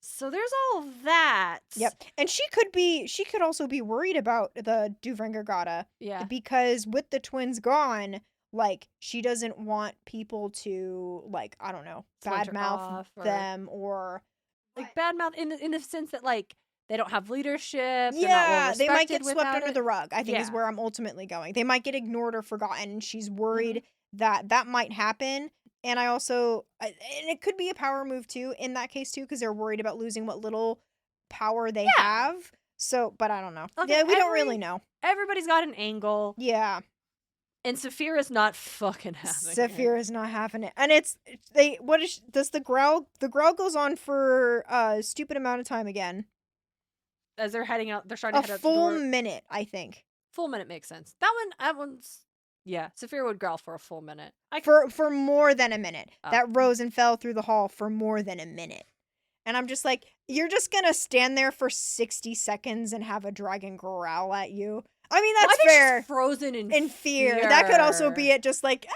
So there's all that. Yep. And she could also be worried about the Duvrengargata. Yeah. Because with the twins gone, like, she doesn't want people to, like, I don't know, badmouth them or like badmouth in the sense that like they don't have leadership. Yeah, they might get swept under the rug, I think is Yeah. where I'm ultimately going. They might get ignored or forgotten, and she's worried that might happen. And I also, and it could be a power move too, in that case too, because they're worried about losing what little power they have. So, but I don't know. Okay, Yeah, we don't really know. Everybody's got an angle. Yeah. And Saphira's not fucking having it. Saphira's not having it. And does the growl goes on for a stupid amount of time again. As they're heading out, they're starting to head out A the door. full minute, I think. Full minute makes sense. That one's, yeah, Saphira would growl for a full minute. For more than a minute. That rose and fell through the hall for more than a minute. And I'm just like, you're just gonna stand there for 60 seconds and have a dragon growl at you? I mean, that's fair. She's frozen in fear. That could also be it, just like,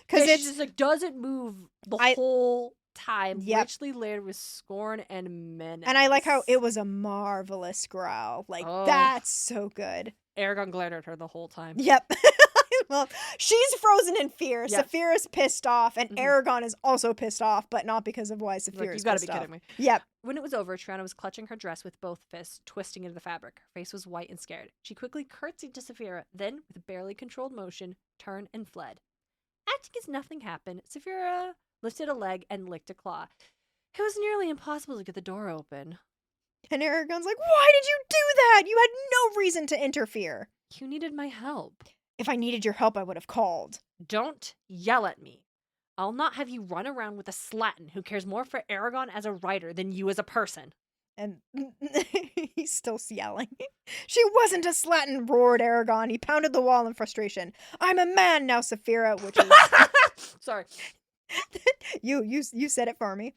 because it's just like doesn't move the whole time. Yep. Richly layered with scorn and menace. And I like how it was a marvelous growl. Like, that's so good. Aragon glared at her the whole time. Yep. Well, she's frozen in fear. Yep. Saphira's pissed off, and Aragon is also pissed off, but not because of why Saphira's pissed off. You gotta be kidding me. Yep. When it was over, Triana was clutching her dress with both fists, twisting into the fabric. Her face was white and scared. She quickly curtsied to Saphira, then, with a barely controlled motion, turned and fled. Acting as nothing happened, Saphira lifted a leg and licked a claw. It was nearly impossible to get the door open. And Aragon's like, why did you do that? You had no reason to interfere. You needed my help. If I needed your help, I would have called. Don't yell at me. I'll not have you run around with a slattern who cares more for Aragon as a writer than you as a person. And he's still yelling. She wasn't a slattern, roared Aragon. He pounded the wall in frustration. I'm a man now, Saphira, which is... Sorry. You said it for me.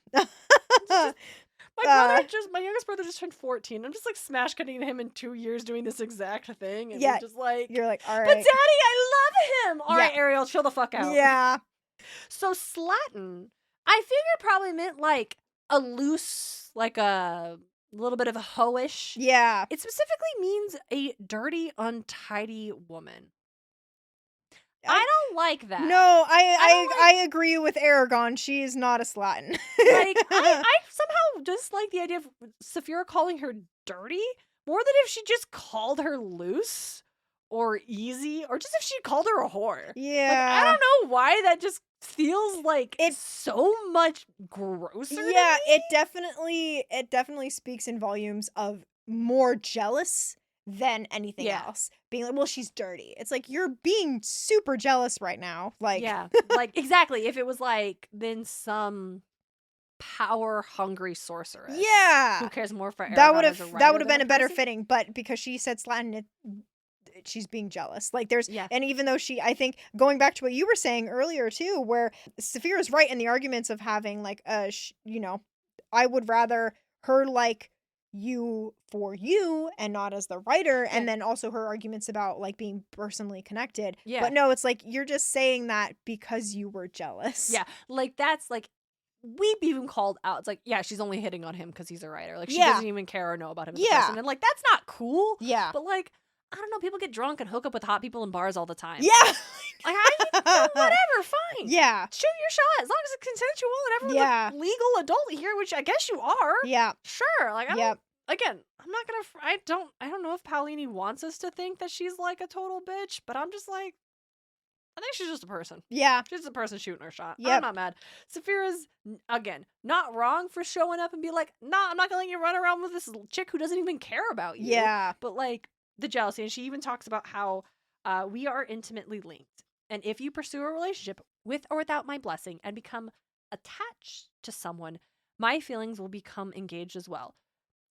My youngest brother just turned 14. I'm just like smash cutting him in 2 years doing this exact thing. And yeah, just like, you're like, all right. But Daddy, I love him. All right, Ariel, chill the fuck out. Yeah. So slattern, I figured probably meant like a loose, like a little bit of a hoish. Yeah. It specifically means a dirty, untidy woman. I don't like that. No, I agree with Aragon. She is not a slattern. Like, I somehow just like the idea of Saphira calling her dirty more than if she just called her loose or easy, or just if she called her a whore. Yeah. Like, I don't know why that just feels like it's so much grosser. Yeah, it definitely speaks in volumes of more jealous than anything else. Being like, well, she's dirty. It's like, you're being super jealous right now. Like, yeah, like exactly. If it was like then some power hungry sorceress. Yeah. Who cares more for Aragon that would have been a better person? fitting, but because she said slattern, she's being jealous. Like there's and even though I think going back to what you were saying earlier too, where Saphira's right in the arguments of having like I would rather her like you for you and not as the writer, and then also her arguments about like being personally connected. But no, it's like you're just saying that because you were jealous. Yeah, like that's like we've even called out. It's like, yeah, she's only hitting on him because he's a writer. Like she doesn't even care or know about him as a person. And like that's not cool. Yeah. But like, I don't know, people get drunk and hook up with hot people in bars all the time. Yeah. Like whatever, fine. Yeah. Shoot your shot as long as it's consensual and everyone's a legal adult here, which I guess you are. Yeah. Sure. Like I don't, again, I'm not gonna I don't know if Paulini wants us to think that she's like a total bitch, but I'm just like, I think she's just a person. Yeah. She's just a person shooting her shot. Yep. I'm not mad. Saphira's, again, not wrong for showing up and be like, nah, I'm not going to let you run around with this chick who doesn't even care about you. Yeah. But, like, the jealousy. And she even talks about how we are intimately linked. And if you pursue a relationship with or without my blessing and become attached to someone, my feelings will become engaged as well.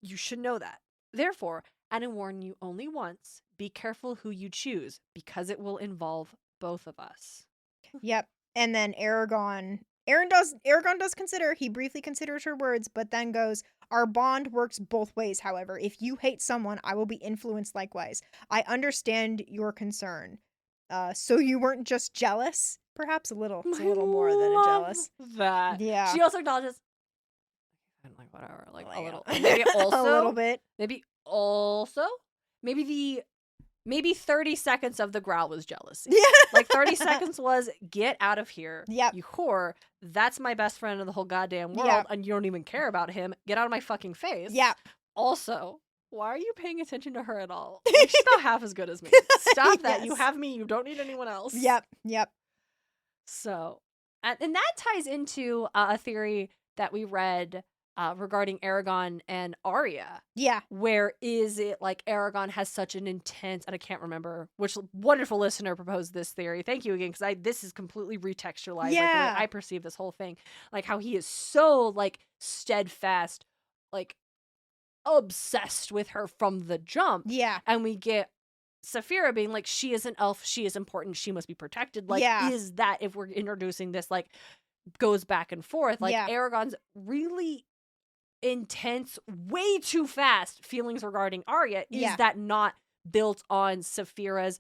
You should know that. Therefore, and I warn you only once, be careful who you choose, because it will involve both of us. Yep. And then Aragon does consider, he briefly considers her words, but then goes, our bond works both ways, however. If you hate someone, I will be influenced likewise. I understand your concern. So you weren't just jealous? Perhaps a little. It's a little more than a jealous. That. Yeah. She also acknowledges, I'm like, whatever, like a little. Maybe a also. little bit. Maybe 30 seconds of the growl was jealousy. Yeah. Like 30 seconds was, get out of here. Yep. You whore. That's my best friend in the whole goddamn world. Yep. And you don't even care about him. Get out of my fucking face. Yeah. Also, why are you paying attention to her at all? Like, she's not half as good as me. Stop that. Yes. You have me. You don't need anyone else. Yep. So, and that ties into a theory that we read regarding Aragon and Arya. Yeah. Where is it like Aragon has such an intense, and I can't remember which wonderful listener proposed this theory. Thank you again, because this is completely retextualized. Yeah. Like, the way I perceive this whole thing. Like how he is so like steadfast, like obsessed with her from the jump. Yeah. And we get Saphira being like, she is an elf, she is important, she must be protected. Like, Yeah. is that, if we're introducing this, like, goes back and forth, like, Yeah. Aragon's really intense, way too fast feelings regarding Arya, is Yeah. that not built on Saphira's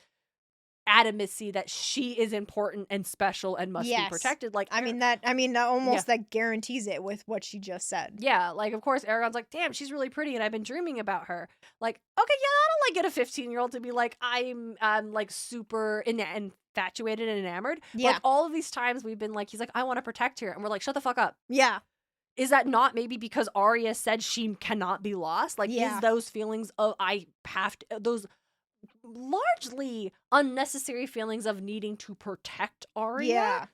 adamancy that she is important and special and must be Yes. protected? Like, that almost that guarantees it with what she just said. yeah, like, of course, Aragon's like, damn, she's really pretty and I've been dreaming about her. Like, okay, yeah, I don't like get a 15-year-old to be like, I'm like super infatuated and enamored. Yeah. Like, all of these times we've been like, he's like, I want to protect her. And we're like, shut the fuck up. Yeah. Is that not maybe because Arya said she cannot be lost? Like, Yeah. is those feelings of, those largely unnecessary feelings of needing to protect Arya? Yeah.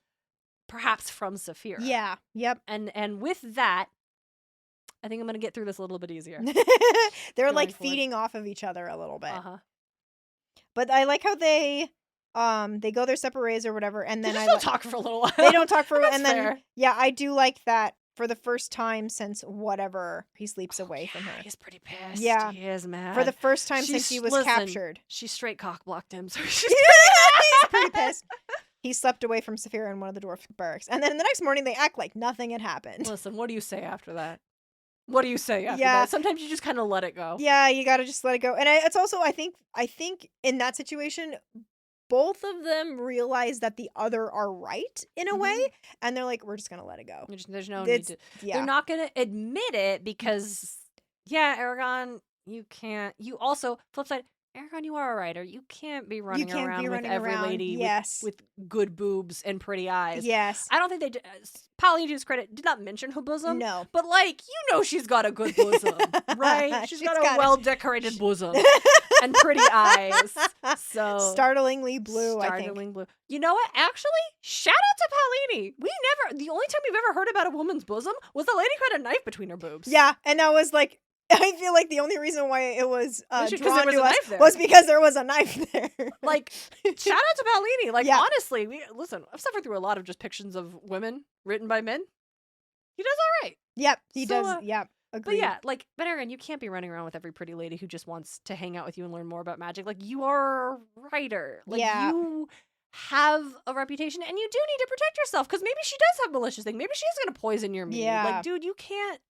Perhaps from Saphira. Yeah. Yep. And with that, I think I'm gonna get through this a little bit easier. They're Going like forward. feeding off of each other a little bit. Uh-huh. But I like how they go their separate ways or whatever, and then They just don't talk for a little while. they don't talk for That's and then fair. yeah, I do like that for the first time since whatever he sleeps away from her. He's pretty pissed. Yeah. He is mad. For the first time since he was captured. She straight cock blocked him, so she's He's pretty pissed. He slept away from Saphira in one of the dwarf barracks. And then the next morning they act like nothing had happened. Listen, what do you say after that? What do you say after Yeah. that? Sometimes you just kind of let it go. Yeah, you gotta just let it go. And it's also, I think in that situation, both of them realize that the other are right in a way, and they're like, we're just gonna let it go. There's no need to. Yeah. They're not gonna admit it because, yeah, Aragon, you can't. You also, flip side, Aragon, you are a writer. You can't be running around with every lady yes. with good boobs and pretty eyes. Yes. I don't think they did. Polly, to his credit, did not mention her bosom. No. But, like, you know she's got a good bosom, right? She's got a well-decorated bosom and pretty eyes. So Startlingly blue, I think. Startlingly blue. You know what? Actually, shout out to Paulini. The only time we've ever heard about a woman's bosom was the lady who had a knife between her boobs. Yeah, and that was like, I feel like the only reason why it was drawn to us there. was because there was a knife there. Like, shout out to Paolini. Like, Yeah. honestly, listen, I've suffered through a lot of just pictures of women written by men. He does all right. Yep, he So, does. Yep, But agreed. yeah, like, but Aaron, you can't be running around with every pretty lady who just wants to hang out with you and learn more about magic. Like, you are a writer. Like, Yeah. you have a reputation and you do need to protect yourself because maybe she does have malicious things. Maybe she's going to poison your meat. Yeah. Like, dude, you can't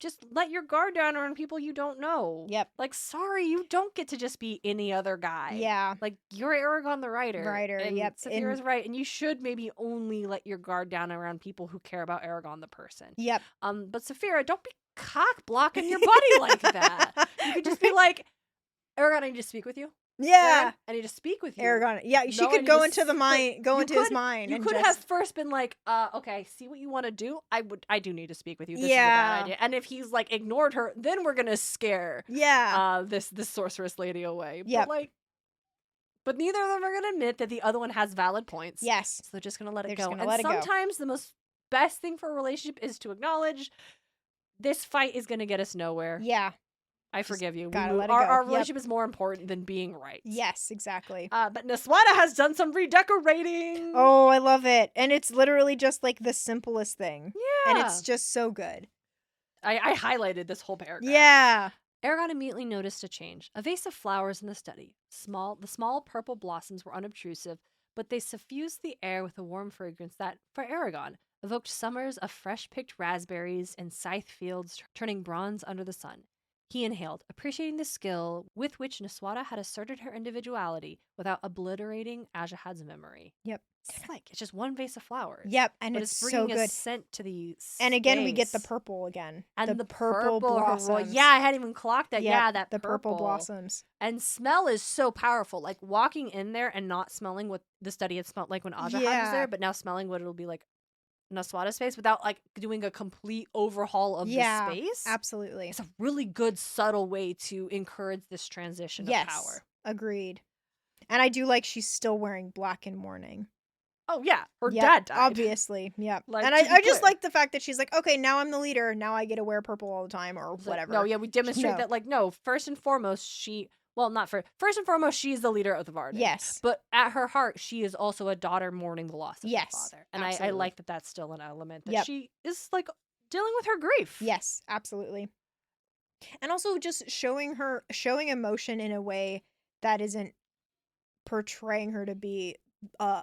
just let your guard down around people you don't know. Yep. Like, sorry, you don't get to just be any other guy. Yeah. Like, you're Aragon the writer. Writer, yep. Saphira's right. And you should maybe only let your guard down around people who care about Aragon the person. Yep. But Saphira, don't be cock blocking your buddy like that. You could just be like, Aragon, I need to speak with you. Yeah. Aragon, I need to speak with you. Aragon. Yeah, she No, I could need go to into the mind, go you into his could- mind. You and could just, have first been like, okay, see what you want to do. I do need to speak with you. This is a Yeah. bad idea. And if he's like ignored her, then we're gonna scare Yeah. this sorceress lady away. Yep. But like, But neither of them are going to admit that the other one has valid points. Yes. So they're just going to let They're it just go. gonna And let it go. sometimes the most best thing for a relationship is to acknowledge this fight is going to get us nowhere. Yeah. I forgive you. Gotta let it our, go. our relationship is more important than being right. Yes, exactly. But Neswata has done some redecorating. Oh, I love it. And it's literally just like the simplest thing. Yeah. And it's just so good. I highlighted this whole paragraph. Yeah. Aragon immediately noticed a change. A vase of flowers in the study. The small purple blossoms were unobtrusive, but they suffused the air with a warm fragrance that, for Aragon, evoked summers of fresh-picked raspberries and scythe fields turning bronze under the sun. He inhaled, appreciating the skill with which Neswata had asserted her individuality without obliterating Ajahad's memory. Yep. It's just one vase of flowers. Yep, and but it's it's bringing so good. a scent to the And again, we get the space. purple again. And the purple blossoms. Yeah, I hadn't even clocked that. Yep, Yeah, that the purple blossoms. And smell is so powerful. Like walking in there and not smelling what the study had smelled like when Ajahad was there, but now smelling what it'll be like Neswata's space without like doing a complete overhaul of the space. Absolutely. It's a really good subtle way to encourage this transition of power. Agreed. And I do like she's still wearing black in mourning. Oh yeah, her dad died. Obviously, yeah. Like, and I just like the fact that she's like, okay, now I'm the leader. Now I get to wear purple all the time or whatever. No, yeah, we demonstrate that. Like, no, first and foremost, first and foremost, she is the leader of the Varden. Yes, but at her heart, she is also a daughter mourning the loss of her father. And I like that that's still an element that she is like dealing with her grief. Yes, absolutely. And also just showing emotion in a way that isn't portraying her to be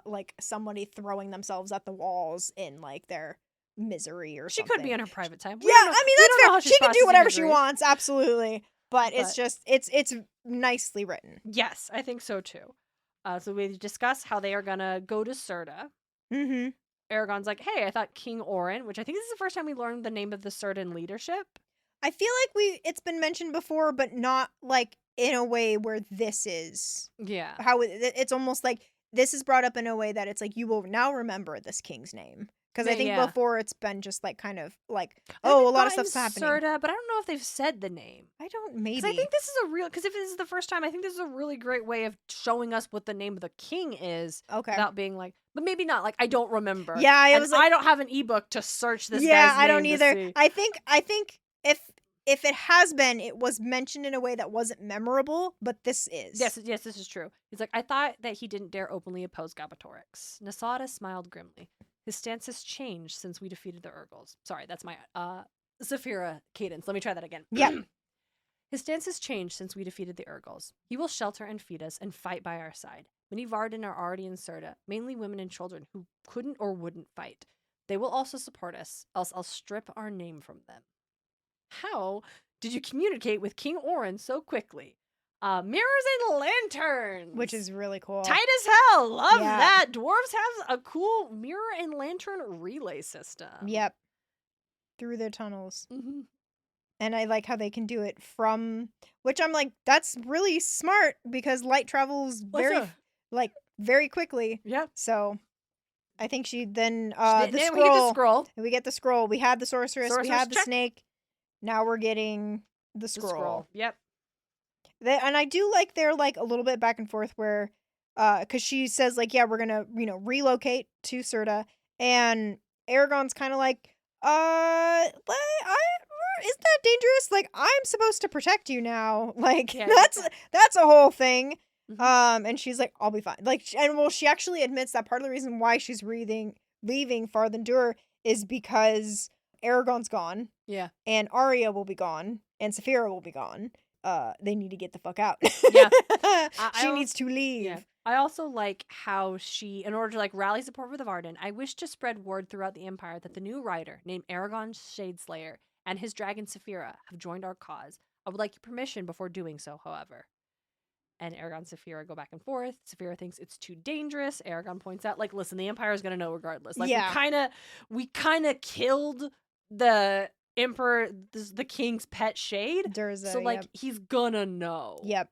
like somebody throwing themselves at the walls in like their misery or something. She could be in her private time. I mean, that's fair. She can do whatever she wants, absolutely. But it's just it's nicely written. Yes, I think so too. So we discuss how they are gonna go to Serta. Mm-hmm. Aragon's like, hey, I thought King Orin, which I think this is the first time we learned the name of the Sertan leadership. I feel like it's been mentioned before, but not like in a way where this is. Yeah. How it's almost like this is brought up in a way that it's like you will now remember this king's name. Because I think before it's been just like kind of like, a lot of stuff's happening. Serta, but I don't know if they've said the name. Maybe. I think this is because if this is the first time, I think this is a really great way of showing us what the name of the king is. Okay. Without being like, but maybe not. Like, I don't remember. Yeah, I don't have an ebook to search this guy's name. Yeah, I don't either. I think if it has been, it was mentioned in a way that wasn't memorable, but this is. Yes, this is true. He's like, I thought that he didn't dare openly oppose Gabatorix. Neswata smiled grimly. His stance has changed since we defeated the Urgles. Sorry, that's my Zafira cadence. Let me try that again. Yeah. His stance has changed since we defeated the Urgles. He will shelter and feed us and fight by our side. Many Varden are already in Serta, mainly women and children who couldn't or wouldn't fight. They will also support us, else I'll strip our name from them. How did you communicate with King Orin so quickly? Mirrors and lanterns. Which is really cool. Tight as hell. Love that. Dwarves have a cool mirror and lantern relay system. Yep. Through their tunnels. Mm-hmm. And I like how they can do it from, which I'm like, that's really smart because light travels very quickly. Yeah. So I think she then, the scroll. We get the scroll. We had the sorceress. We had the snake. Now we're getting the scroll. Yep. And I do like they're like a little bit back and forth where, because she says like, yeah, we're gonna relocate to Serta, and Aragon's kind of like, isn't that dangerous? Like I'm supposed to protect you now. Like that's a whole thing. Mm-hmm. And she's like, I'll be fine. Like, she actually admits that part of the reason why she's leaving Farthendur is because Aragon's gone. Yeah. And Arya will be gone, and Saphira will be gone. They need to get the fuck out. Yeah. She needs to leave. Yeah. I also like how she, in order to like rally support for the Varden, I wish to spread word throughout the Empire that the new rider named Aragon Shadeslayer and his dragon Saphira have joined our cause. I would like your permission before doing so, however. And Aragon and Saphira go back and forth. Saphira thinks it's too dangerous. Aragon points out, like, listen, the Empire is going to know regardless. Like, we kind of killed the Emperor, the king's pet shade. Durza, so, like, he's gonna know. Yep.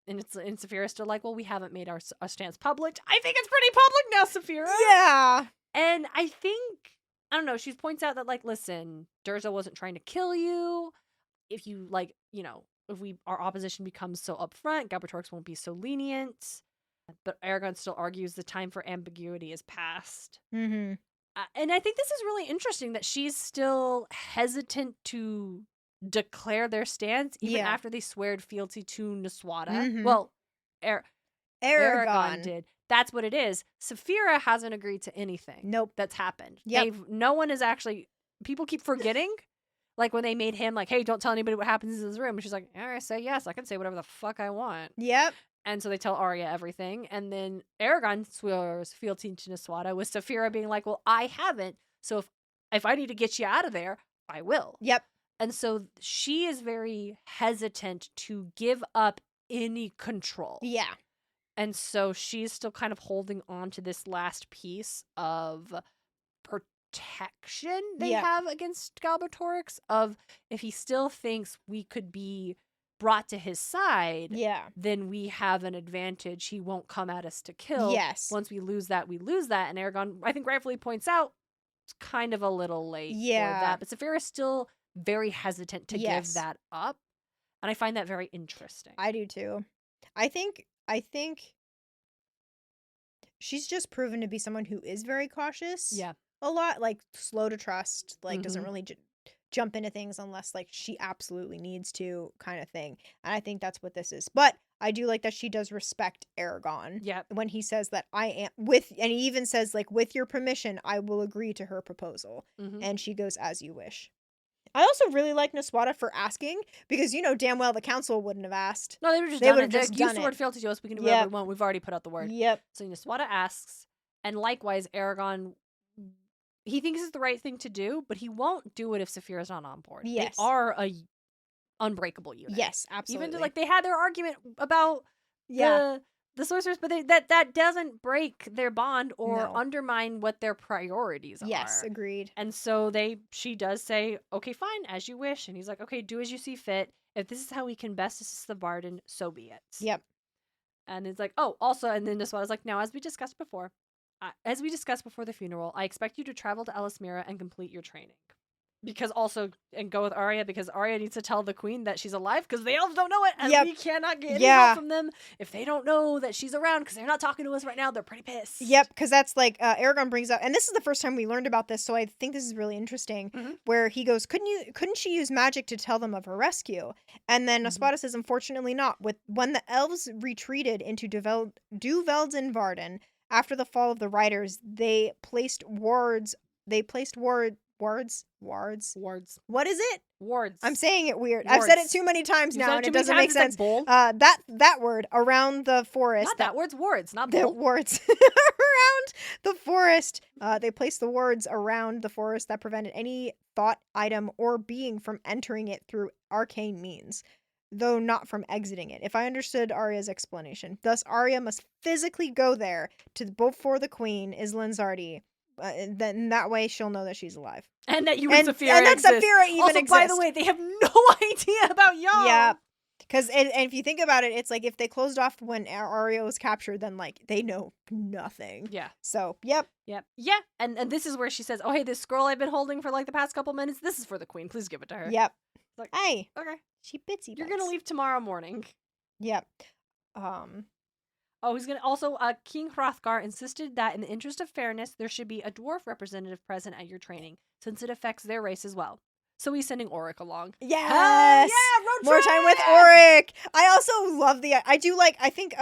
And Saphira's still like, well, we haven't made our stance public. I think it's pretty public now, Saphira. Yeah. And I think, I don't know, she points out that, like, listen, Durza wasn't trying to kill you. If you, like, if our opposition becomes so upfront, Gabatorix won't be so lenient. But Aragon still argues the time for ambiguity is past. Mm-hmm. And I think this is really interesting that she's still hesitant to declare their stance even after they sweared fealty to Niswada. Mm-hmm. Well, Aragon did. That's what it is. Saphira hasn't agreed to anything. Nope. That's happened. Yep. No one is actually... People keep forgetting. Like when they made him like, hey, don't tell anybody what happens in this room. And she's like, all right, say yes. I can say whatever the fuck I want. Yep. And so they tell Arya everything. And then Aragon swears fealty to Niswada with Saphira being like, well, I haven't. So if I need to get you out of there, I will. Yep. And so she is very hesitant to give up any control. Yeah. And so she's still kind of holding on to this last piece of protection they have against Galbatorix, of if he still thinks we could be brought to his side, then we have an advantage. He won't come at us to kill. Yes. Once we lose that, we lose that. And Aragon, I think, rightfully points out, it's kind of a little late for that. But Saphira is still very hesitant to give that up. And I find that very interesting. I do too. I think she's just proven to be someone who is very cautious. Yeah. A lot, like, slow to trust, like, doesn't really jump into things unless, like, she absolutely needs to, kind of thing. And I think that's what this is. But I do like that she does respect Aragon. Yeah. When he says that I am and he even says, like, with your permission, I will agree to her proposal. Mm-hmm. And she goes, as you wish. I also really like Niswada for asking, because you know damn well the council wouldn't have asked. No, they would have just done it. Use the word fealty to us. We can do whatever we want. We've already put out the word. Yep. So Niswada asks, and likewise, Aragon, he thinks it's the right thing to do, but he won't do it if Saphira's not on board. Yes. They are a unbreakable unit. Yes, absolutely. Even they had their argument about the sorceress, but that doesn't break their bond or undermine what their priorities are. Yes, agreed. And so she does say, okay, fine, as you wish. And he's like, okay, do as you see fit. If this is how we can best assist the Varden, so be it. Yep. And it's like, oh, also, and then Niswada's like, now, as we discussed before the funeral, I expect you to travel to Elismira and complete your training. And go with Arya, because Arya needs to tell the queen that she's alive, because the elves don't know it, and we cannot get any help from them if they don't know that she's around, because they're not talking to us right now. They're pretty pissed. Yep, because that's like Aragon brings up, and this is the first time we learned about this, so I think this is really interesting, where he goes, couldn't she use magic to tell them of her rescue? And then Niswada says, unfortunately not. When the elves retreated into Duvelden Varden after the fall of the Riders, they placed wards. What is it? Wards. I'm saying it weird. Wards. I've said it too many times now, and it doesn't make sense. Like that word around the forest. Not that word's wards, not the bull. Wards around the forest. They placed the wards around the forest that prevented any thought, item, or being from entering it through arcane means, though not from exiting it. If I understood Arya's explanation, thus Arya must physically go there before the queen is Lenzardi. Then that way she'll know that she's alive, and that Saphira and that Saphira even also, exists. By the way, they have no idea about y'all. Yeah, because and if you think about it, it's like if they closed off when Arya was captured, then like they know nothing. Yeah. So yep. And this is where she says, "Oh hey, this scroll I've been holding for like the past couple minutes. This is for the queen. Please give it to her." Yep. Like, hey. Okay. She bitsy. You're gonna leave tomorrow morning. Yep. Oh, he's gonna also. King Hrothgar insisted that in the interest of fairness, there should be a dwarf representative present at your training, since it affects their race as well. So he's sending Auric along. Yes. Yeah, road more trip! time with Auric. I also love I think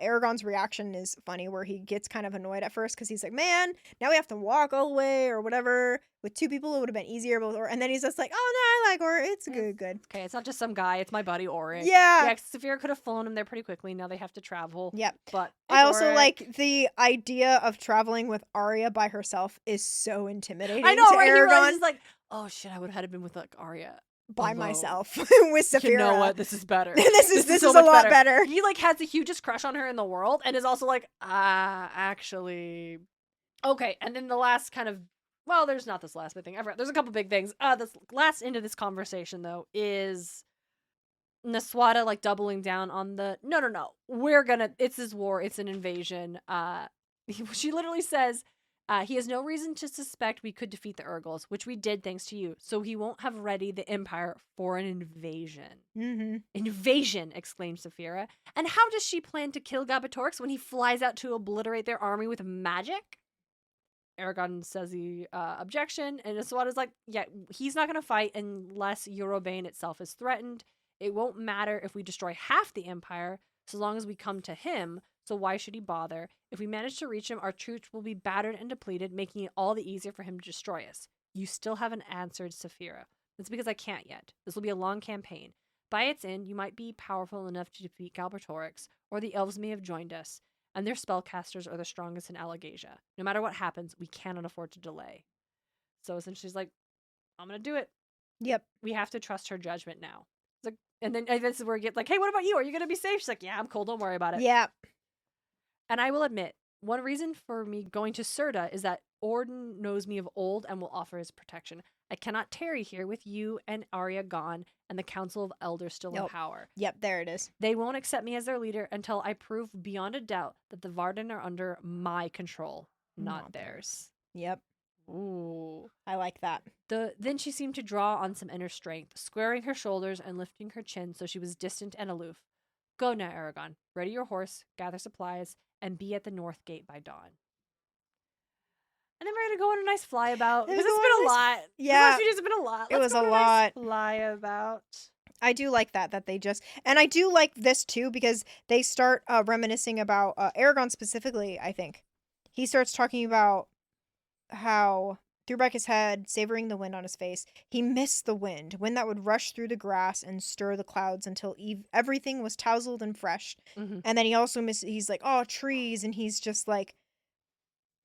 Aragon's reaction is funny, where he gets kind of annoyed at first because he's like, man, now we have to walk all the way or whatever. With two people, it would have been easier. And then he's just like, oh, no, I like Auric. It's good. Okay, it's not just some guy. It's my buddy, Auric. Yeah. Yeah, Saphira could have flown him there pretty quickly. Now they have to travel. Yep. But I also like the idea of traveling with Arya by herself is so intimidating. I know, right? Aragon. He's like, oh, shit, I would have had to been with, like, Arya. By myself with Saphira. You know what? This is better. this is so a lot better. He, like, has the hugest crush on her in the world and is also like, actually. Okay, and then the last kind of. Well, there's not this last big thing. There's a couple big things. This last end of this conversation, though, is Niswada, like, doubling down on the, no. It's this war. It's an invasion. She literally says, He has no reason to suspect we could defeat the Urgles, which we did thanks to you, so he won't have ready the Empire for an invasion. Mm-hmm. Invasion, exclaimed Saphira. And how does she plan to kill Gabatorix when he flies out to obliterate their army with magic? Aragon says the objection, and Asuada's like, yeah, he's not going to fight unless Eurobane itself is threatened. It won't matter if we destroy half the Empire, so long as we come to him. So why should he bother? If we manage to reach him, our troops will be battered and depleted, making it all the easier for him to destroy us. You still haven't answered Saphira. That's because I can't yet. This will be a long campaign. By its end, you might be powerful enough to defeat Galbatorix, or the elves may have joined us, and their spellcasters are the strongest in Allegasia. No matter what happens, we cannot afford to delay. So essentially she's like, I'm going to do it. Yep. We have to trust her judgment now. It's like, and then this is where you get like, hey, what about you? Are you going to be safe? She's like, yeah, I'm cool. Don't worry about it. Yeah. And I will admit, one reason for me going to Serta is that Orden knows me of old and will offer his protection. I cannot tarry here with you and Arya gone and the Council of Elders still in power. Yep, there it is. They won't accept me as their leader until I prove beyond a doubt that the Varden are under my control, not theirs. Yep. Ooh. I like that. Then she seemed to draw on some inner strength, squaring her shoulders and lifting her chin so she was distant and aloof. Go now, Aragon. Ready your horse, gather supplies, and be at the North Gate by dawn. And then we're going to go on a nice flyabout. Because it's been a lot. Yeah. The last few days have been a lot. It was a lot. Nice flyabout. I do like that they just... And I do like this, too, because they start reminiscing about... Aragon specifically, I think. He starts talking about how... threw back his head, savoring the wind on his face. He missed the wind that would rush through the grass and stir the clouds until everything was tousled and fresh. Mm-hmm. And then he also he's like, oh, trees. And he's just like,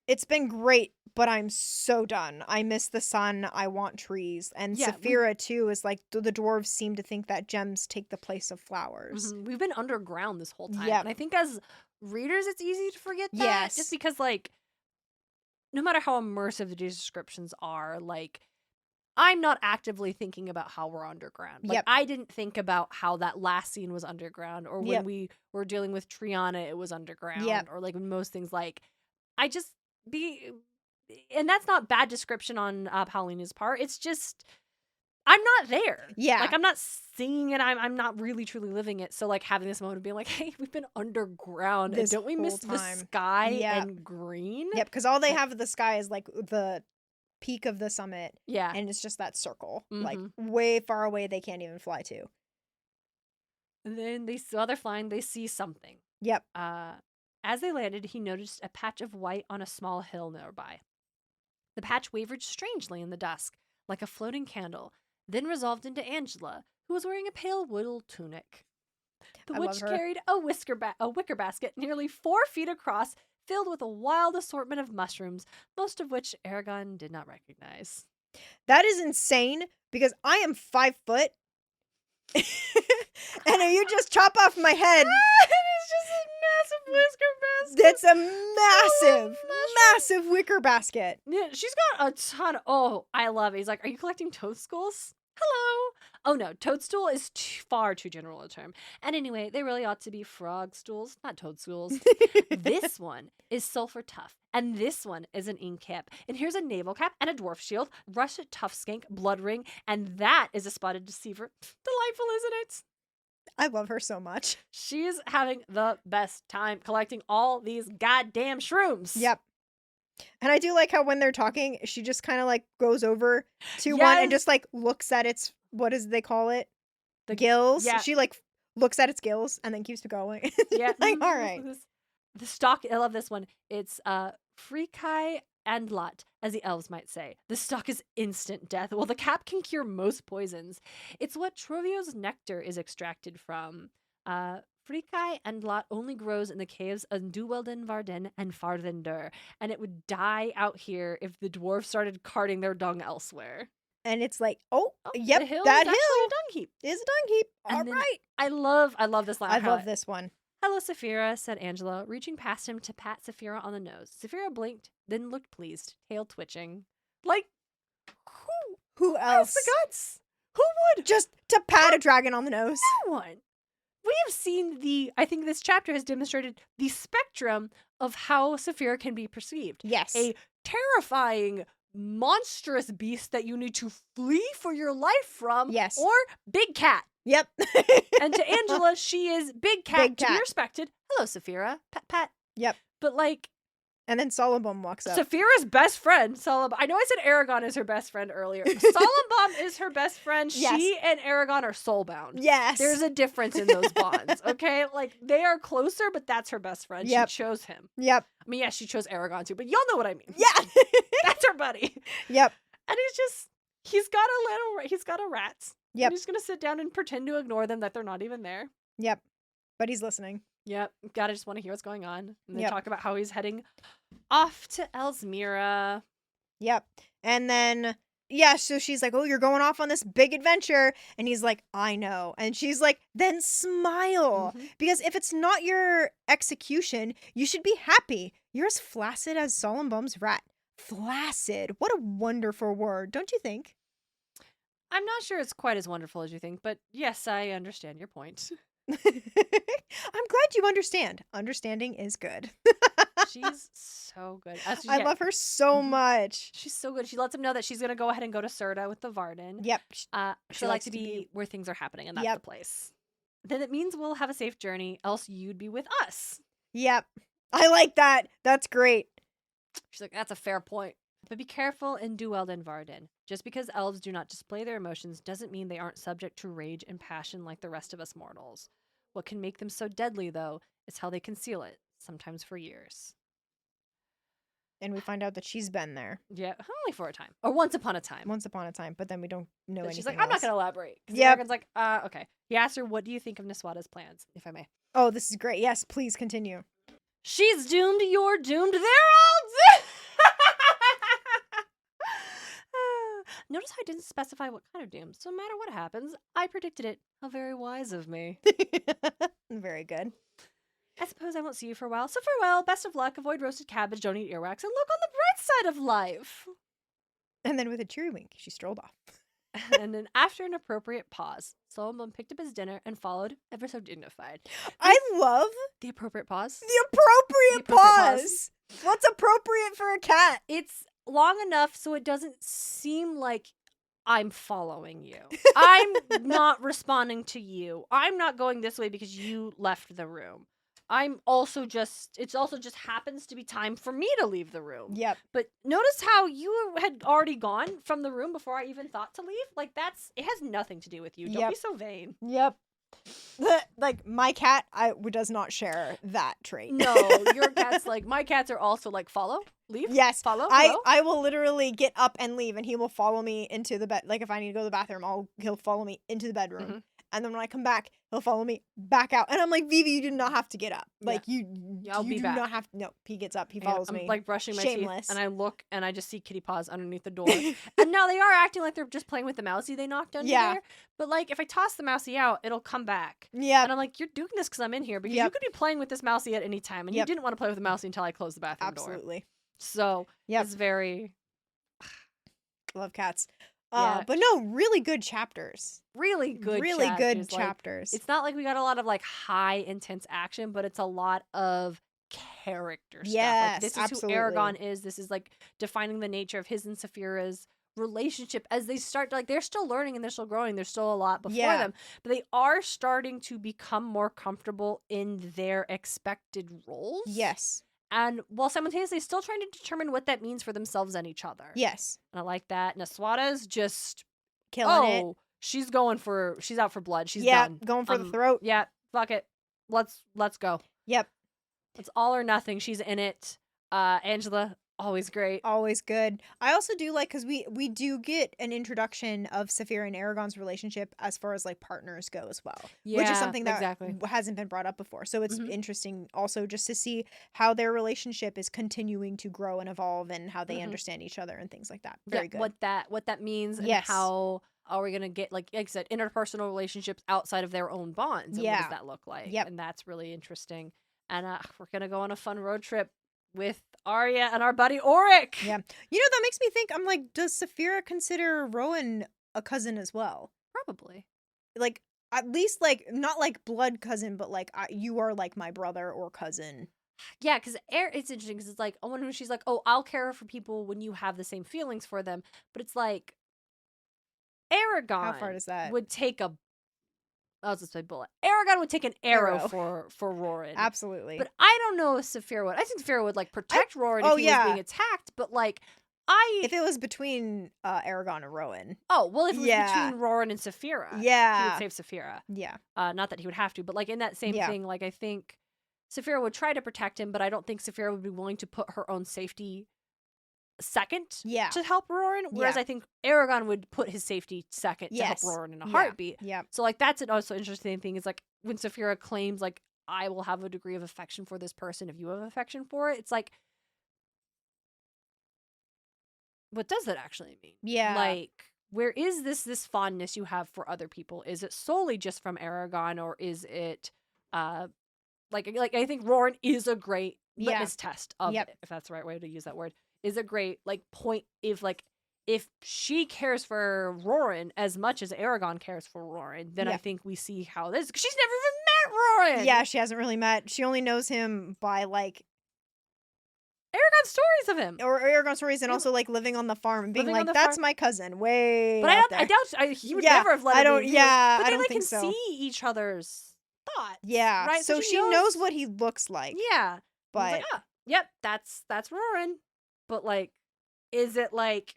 it's been great, but I'm so done. I miss the sun. I want trees. And Saphira, too, is like, the dwarves seem to think that gems take the place of flowers. Mm-hmm. We've been underground this whole time. Yep. And I think as readers, it's easy to forget that. Yes. Just because, like, no matter how immersive the descriptions are, like, I'm not actively thinking about how we're underground. Like, I didn't think about how that last scene was underground, or when we were dealing with Triana, it was underground, or like most things. Like, I just and that's not bad description on Paulina's part. It's just I'm not there. Yeah, like I'm not seeing it. I'm not really truly living it. So like having this moment of being like, hey, we've been underground, and don't we miss the sky and green? Yep, because all they have of the sky is like the peak of the summit. Yeah, and it's just that circle, like way far away. They can't even fly to. And then while they're flying, they see something. Yep. As they landed, he noticed a patch of white on a small hill nearby. The patch wavered strangely in the dusk, like a floating candle, then resolved into Angela, who was wearing a pale wool tunic. The witch carried a wicker basket nearly 4 feet across, filled with a wild assortment of mushrooms, most of which Aragon did not recognize. That is insane, because I am 5 foot. And you just chop off my head. It's just a massive wicker basket. That's a massive wicker basket. Yeah, she's got a ton of... Oh, I love it. He's like, are you collecting toadstools? Hello. Oh, no. Toadstool is far too general a term. And anyway, they really ought to be frog stools, not toadstools. This one is sulfur tough. And this one is an ink cap. And here's a naval cap and a dwarf shield, russet tough skink, blood ring, and that is a spotted deceiver. Delightful, isn't it? I love her so much. She's having the best time collecting all these goddamn shrooms. Yep. And I do like how when they're talking, she just kind of like goes over to one and just like looks at its, what is they call it? The gills. Yeah. She like looks at its gills and then keeps going. Yeah. Like, all right. The stock, I love this one. It's Frikai and Lot, as the elves might say. The stock is instant death. Well, the cap can cure most poisons. It's what Trovio's nectar is extracted from. Frikai and Lot only grows in the caves of Duwelden Varden and Farthendur, and it would die out here if the dwarves started carting their dung elsewhere. And it's like, yep, the hill that is hill a dung heap. Is a dung heap. All right. I love this line. I love this one. Hello, Saphira, said Angela, reaching past him to pat Saphira on the nose. Saphira blinked, then looked pleased, tail twitching. Like, who else? Has the guts? Who would? Just to pat a dragon on the nose. No one. We have seen I think this chapter has demonstrated the spectrum of how Saphira can be perceived. Yes. A terrifying, monstrous beast that you need to flee for your life from. Yes. Or big cat. Yep. And to Angela, she is big cat, Big to be cat. respected. Hello, Saphira. Pat. Yep. But like, And then Solomon walks up. Saphira's best friend, I know I said Aragon is her best friend earlier. Solomon is her best friend. Yes. She and Aragon are soulbound. Yes. There's a difference in those bonds, okay? Like, they are closer, but that's her best friend. Yep. She chose him. Yep. I mean, yes, she chose Aragon too, but y'all know what I mean. Yeah. That's her buddy. Yep. And he's got a rat. Yep. And he's going to sit down and pretend to ignore them, that they're not even there. Yep. But he's listening. Yep. Gotta just want to hear what's going on. And they Yep. talk about how he's heading off to Elsmira. Yep. And then, yeah, so she's like, oh, you're going off on this big adventure. And he's like, I know. And she's like, then smile. Mhm. Because if it's not your execution, you should be happy. You're as flaccid as Solomon's rat. Flaccid. What a wonderful word, don't you think? I'm not sure it's quite as wonderful as you think, but yes, I understand your point. I'm glad you understand. Understanding is good. She's so good. I love her so Mhm. much. She's so good. She lets him know that she's going to go ahead and go to Serta with the Varden. Yep. She likes to be where things are happening, and that's Yep. the place. Then it means we'll have a safe journey, else you'd be with us. Yep. I like that. That's great. She's like, that's a fair point. But be careful and do well in Varden. Just because elves do not display their emotions doesn't mean they aren't subject to rage and passion like the rest of us mortals. What can make them so deadly, though, is how they conceal it, sometimes for years. And we find out that she's been there Yeah, only for a time. Or once upon a time. once upon a time, but then we don't know But anything she's like, else. I'm not going to elaborate. Yep. Aragon's like, okay. He asked her, what do you think of Niswada's plans, if I may? Oh, this is great. Yes, please continue. She's doomed, you're doomed, they're all doomed! Notice how I didn't specify what kind of doom. So no matter what happens, I predicted it. How very wise of me. Very good. I suppose I won't see you for a while. So farewell, best of luck, avoid roasted cabbage, don't eat earwax, and look on the bright side of life. And then with a cheery wink, she strolled off. And then after an appropriate pause, Solomon picked up his dinner and followed, ever so dignified. I love The appropriate pause? the appropriate, The appropriate pause. What's appropriate for a cat? It's long enough so it doesn't seem like I'm following you. I'm not responding to you. I'm not going this way because you left the room. It also just happens to be time for me to leave the room. Yep. But notice how you had already gone from the room before I even thought to leave? Like, it has nothing to do with you. Don't Yep. be so vain. Yep. Like, my cat does not share that trait. No, your cat's like, my cats are also like, follow, leave, Yes. follow, hello? I will literally get up and leave, and he will follow me into the bed. Like, if I need to go to the bathroom, he'll follow me into the bedroom. Mhm. And then when I come back, he'll follow me back out. And I'm like, Vivi, you did not have to get up. Like, I'll you be do back. not have to. No, he gets up. He Yeah, follows I'm me. like brushing my Shameless. teeth, and I look, and I just see kitty paws underneath the door. And now they are acting like they're just playing with the mousey they knocked under Yeah. there. But like, if I toss the mousey out, it'll come back. Yeah. And I'm like, you're doing this because I'm in here, because you Yep. could be playing with this mousey at any time, and you Yep. didn't want to play with the mousey until I closed the bathroom door. Absolutely. So Yep. it's very Love cats. Yeah. But no, really good chapters. really good, Really good chapters. Like, chapters. it's not like we got a lot of like high intense action, but it's a lot of character stuff. Yes, Like, this is absolutely. who Aragon is. This is like defining the nature of his and Saphira's relationship as they start to, like, they're still learning and they're still growing. There's still a lot before Yeah. them, but they are starting to become more comfortable in their expected roles. Yes. And while simultaneously still trying to determine what that means for themselves and each other. Yes. And I like that. Niswada's just Killing it. she's out for blood. She's Yeah. done. Going for the throat. Yeah, fuck it. Let's go. Yep. It's all or nothing. She's in it. Angela, always great. Always good. I also do like, because we do get an introduction of Saphira and Aragon's relationship as far as like partners go as well, which is Yeah, something that exactly. hasn't been brought up before. So it's Mhm. interesting also just to see how their relationship is continuing to grow and evolve, and how they Mhm. understand each other and things like that. Very good. What that means, and Yes. how are we gonna get, like I said, interpersonal relationships outside of their own bonds, and what Yeah. does that look like? Yep. And that's really interesting. And we're gonna go on a fun road trip with Arya and our buddy Auric. Yeah. You know, that makes me think, I'm like, does Saphira consider Rowan a cousin as well? Probably. Like, at least, like, not like blood cousin, but like, you are like my brother or cousin. Yeah, because it's interesting because it's like, when she's like, oh, I'll care for people when you have the same feelings for them. But it's like, Aragon How far does that? would take a, I'll just say bullet. Aragon would take an arrow for Roran. Absolutely. But I don't know if Saphira would. I think Saphira would like protect Roran if he was being attacked. But like, if it was between Aragon and Rowan. Oh, well, if it was between Roran and Saphira, he would save Saphira. Yeah. Not that he would have to, but like in that same thing, like I think Saphira would try to protect him, but I don't think Saphira would be willing to put her own safety second to help Roran. Whereas I think Aragon would put his safety second to help Roran in a heartbeat. Yeah. So like that's an also interesting thing is like when Saphira claims like I will have a degree of affection for this person if you have affection for it. It's like, what does that actually mean? Yeah. Like, where is this fondness you have for other people? Is it solely just from Aragon, or is it like I think Roran is a great litmus test of it, if that's the right way to use that word. Is a great like point if she cares for Roran as much as Aragon cares for Roran, then I think we see how this, because she's never even met Roran. Yeah, she hasn't really met. She only knows him by like Aragon stories of him, or Aragon stories, and also like living on the farm and being like, "That's my cousin." Way, but I doubt he would never have let. But they like can see each other's thoughts. Yeah, right. So she knows what he looks like. Yeah, but like, yep, that's Roran. But like, is it like,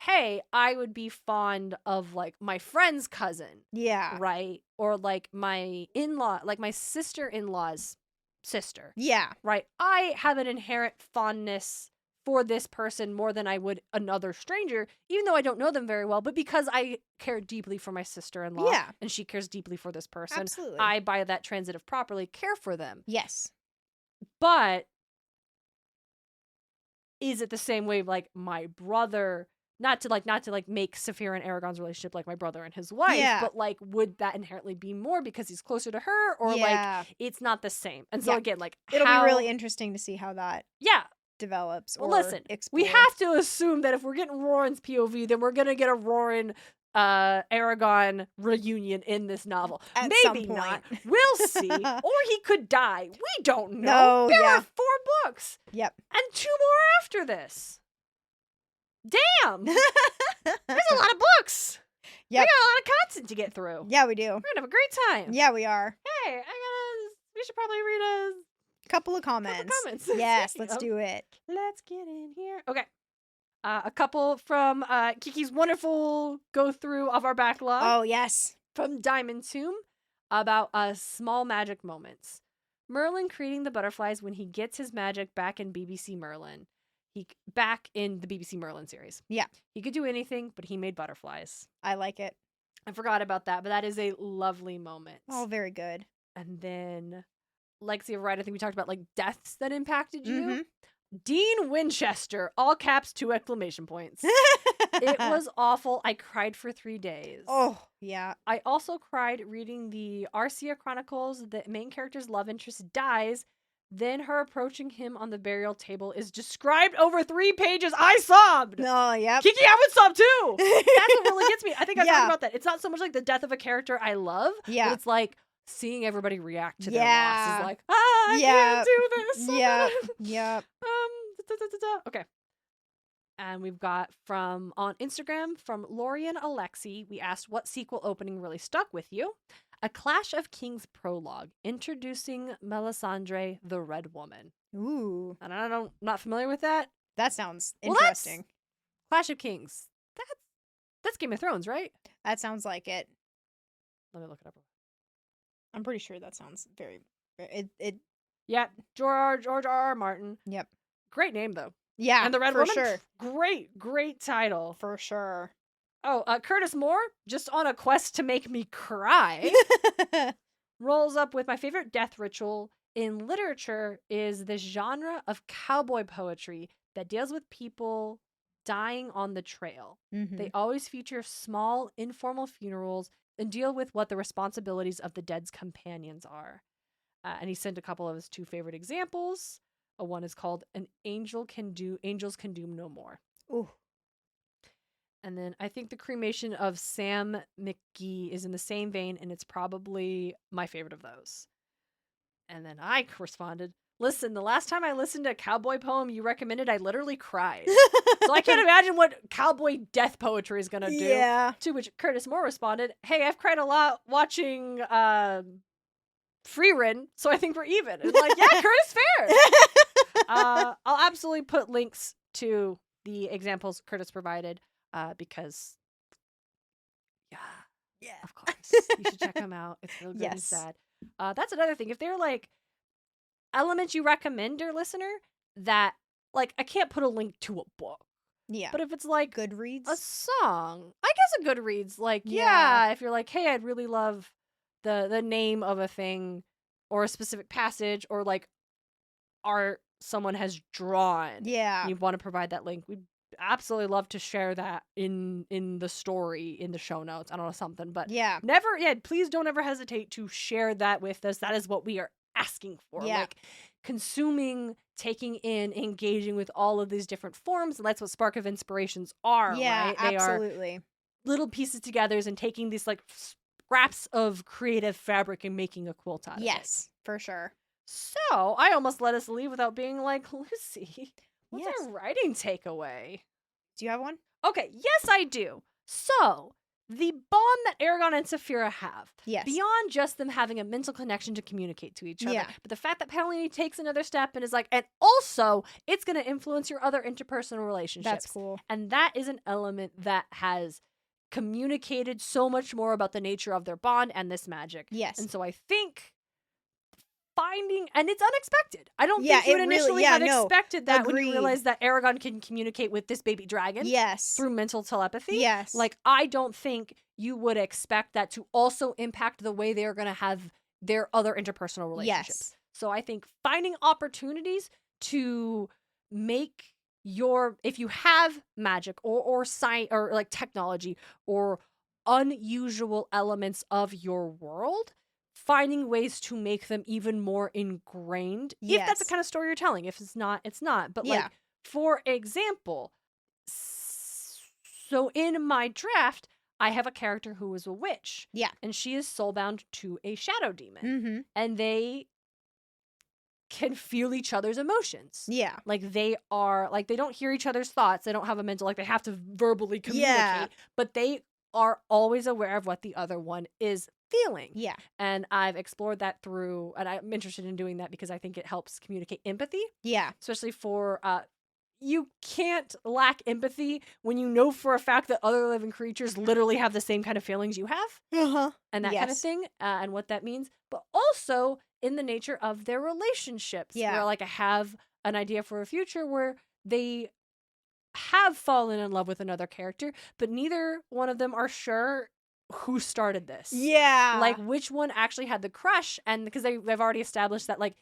hey, I would be fond of like my friend's cousin? Yeah, right, or like my in-law, like my sister-in-law's sister. Yeah. Right. I have an inherent fondness for this person more than I would another stranger, even though I don't know them very well, but because I care deeply for my sister-in-law and she cares deeply for this person, absolutely, I, by that transitive properly, care for them. Yes. But is it the same way like my brother, not to make Saphira and Aragon's relationship like my brother and his wife, but like would that inherently be more because he's closer to her, or like it's not the same? And so again, like it'll be really interesting to see how that develops. Well, listen, we have to assume that if we're getting Roran's POV, then we're gonna get a Roran Aragon reunion in this novel. At maybe some point. not. We'll see. Or he could die. We don't know. There are 4 books. Yep. And 2 more after this. Damn. There's a lot of books. Yep. We got a lot of content to get through. Yeah, we do. We're gonna have a great time. Yeah, we are. Hey, we should probably read a couple of comments. Yes, let's do it. Let's get in here. Okay. A couple from Kiki's wonderful go through of our backlog. Oh, yes. From Diamond Tomb about small magic moments. Merlin creating the butterflies when he gets his magic back in BBC Merlin. Back in the BBC Merlin series. Yeah. He could do anything, but he made butterflies. I like it. I forgot about that, but that is a lovely moment. Oh, very good. And then Legacy of Ride, I think we talked about like deaths that impacted you. Mm-hmm. Dean Winchester, all caps, 2 exclamation points. It was awful. I cried for 3 days. Oh, yeah. I also cried reading the Arcia Chronicles. The main character's love interest dies. Then her approaching him on the burial table is described over 3 pages. I sobbed. No, yeah. Kiki, I would sob too. That's what really gets me. I think I talked about that. It's not so much like the death of a character I love. Yeah. But it's like seeing everybody react to their loss is like, I can't do this. Yeah. Yeah. Okay. And we've got on Instagram from Lorian Alexi. We asked what sequel opening really stuck with you. A Clash of Kings prologue introducing Melisandre, the Red Woman. Ooh. And I don't, not familiar with that. That sounds interesting. Clash of Kings. That's Game of Thrones, right? That sounds like it. Let me look it up. I'm pretty sure that sounds very. Yeah, George R.R. Martin. Yep. Great name though. Yeah, and the Red for Woman. Sure. Great title for sure. Oh, Curtis Moore, just on a quest to make me cry, rolls up with my favorite death ritual in literature is this genre of cowboy poetry that deals with people dying on the trail. Mm-hmm. They always feature small, informal funerals and deal with what the responsibilities of the dead's companions are. And he sent a couple of his 2 favorite examples. One is called Angels Can Do No More. Ooh. And then I think the cremation of Sam McGee is in the same vein, and it's probably my favorite of those. And then I responded, Listen, the last time I listened to a cowboy poem you recommended, I literally cried. So I can't imagine what cowboy death poetry is going to do. Yeah. To which Curtis Moore responded, hey, I've cried a lot watching Free Rin, so I think we're even. And like, yeah, Curtis, fair. I'll absolutely put links to the examples Curtis provided because, yeah, of course. You should check them out. It's real good and sad. That's another thing. If they're like elements you recommend, dear listener, that like I can't put a link to a book. Yeah. But if it's like Goodreads, a song, I guess a Goodreads, like, yeah, if you're like, hey, I'd really love the name of a thing or a specific passage or like art someone has drawn. Yeah. And you want to provide that link. We'd absolutely love to share that in the story, in the show notes. I don't know, something. But please don't ever hesitate to share that with us. That is what we are asking for. Yeah. Like consuming, taking in, engaging with all of these different forms. And that's what Spark of Inspirations are, right? They absolutely. are little pieces together and taking these like scraps of creative fabric and making a quilt out of it. Yes, for sure. So I almost let us leave without being like, Lucy, what's our writing takeaway? Do you have one? Okay, yes, I do. So the bond that Aragon and Saphira have, beyond just them having a mental connection to communicate to each other, but the fact that Paolini takes another step and is like, and also it's going to influence your other interpersonal relationships. That's cool. And that is an element that has communicated so much more about the nature of their bond and this magic. Yes. And so I think finding, and it's unexpected. I don't think you would initially have expected that when you realize that Aragon can communicate with this baby dragon through mental telepathy. Yes. Like, I don't think you would expect that to also impact the way they're going to have their other interpersonal relationships. Yes. So I think finding opportunities to make your, if you have magic or science or like technology or unusual elements of your world, finding ways to make them even more ingrained. If that's the kind of story you're telling. If it's not, it's not. But like, for example, so in my draft, I have a character who is a witch. Yeah. And she is soulbound to a shadow demon. Mm-hmm. And they can feel each other's emotions. Yeah. Like they are, like they don't hear each other's thoughts. They don't have a mental, like they have to verbally communicate. But they are always aware of what the other one is feeling. Yeah. And I've explored that through, and I'm interested in doing that because I think it helps communicate empathy. Yeah. Especially for, you can't lack empathy when you know for a fact that other living creatures literally have the same kind of feelings you have. Uh-huh. And that kind of thing, and what that means. But also in the nature of their relationships. Yeah. Where like I have an idea for a future where they have fallen in love with another character, but neither one of them are sure who started this. Yeah. Like which one actually had the crush, and because they've already established that like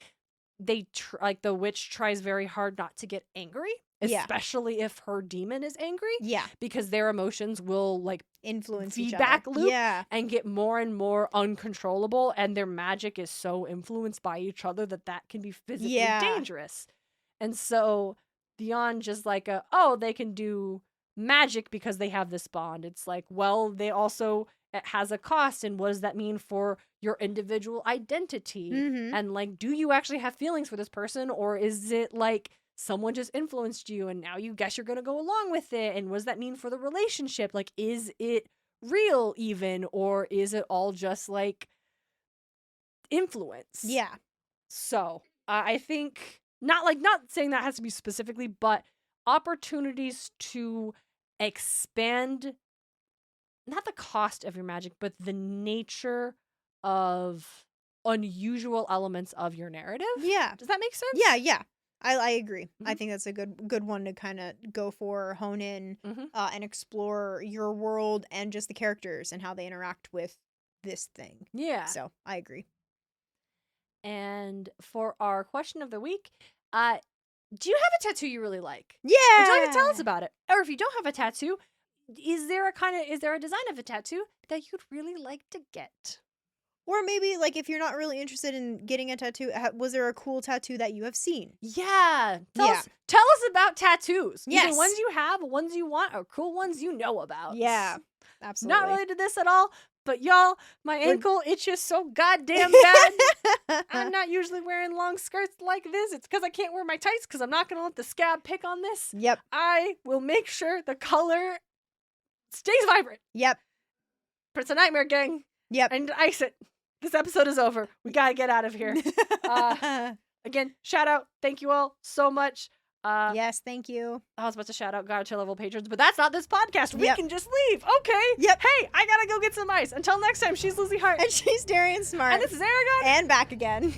like the witch tries very hard not to get angry, especially if her demon is angry. Yeah. Because their emotions will like influence feedback each other. loop and get more and more uncontrollable, and their magic is so influenced by each other that can be physically dangerous. And so beyond just like they can do magic because they have this bond, it's like, well, they also, it has a cost, and what does that mean for your individual identity? Mm-hmm. And like, do you actually have feelings for this person, or is it like someone just influenced you and now you guess you're gonna go along with it? And what does that mean for the relationship? Like, is it real even, or is it all just like influence? Yeah. So I think not saying that has to be specifically, but opportunities to expand not the cost of your magic, but the nature of unusual elements of your narrative. Yeah. Does that make sense? Yeah, yeah. I agree. Mm-hmm. I think that's a good one to kind of go for, hone in, and explore your world and just the characters and how they interact with this thing. Yeah. So I agree. And for our question of the week, do you have a tattoo you really like? Yeah. Would you like to tell us about it? Or if you don't have a tattoo, is there a design of a tattoo that you'd really like to get? Or maybe, like, if you're not really interested in getting a tattoo, was there a cool tattoo that you have seen? Yeah. Tell us about tattoos. Yes. Either ones you have, ones you want, or cool ones you know about. Yeah, absolutely. Not related to this at all, but y'all, my ankle itches so goddamn bad. I'm not usually wearing long skirts like this. It's because I can't wear my tights because I'm not going to let the scab pick on this. Yep. I will make sure the color stays vibrant. Yep. It's a nightmare, gang. Yep. And ice it. This episode is over. We got to get out of here. Again, shout out. Thank you all so much. Yes, thank you. I was about to shout out Gacha level patrons, but that's not this podcast. We can just leave. Okay. Yep. Hey, I gotta go get some ice. Until next time, she's Lizzie Hart. And she's Darien Smartt. And this is Aragon. And back again.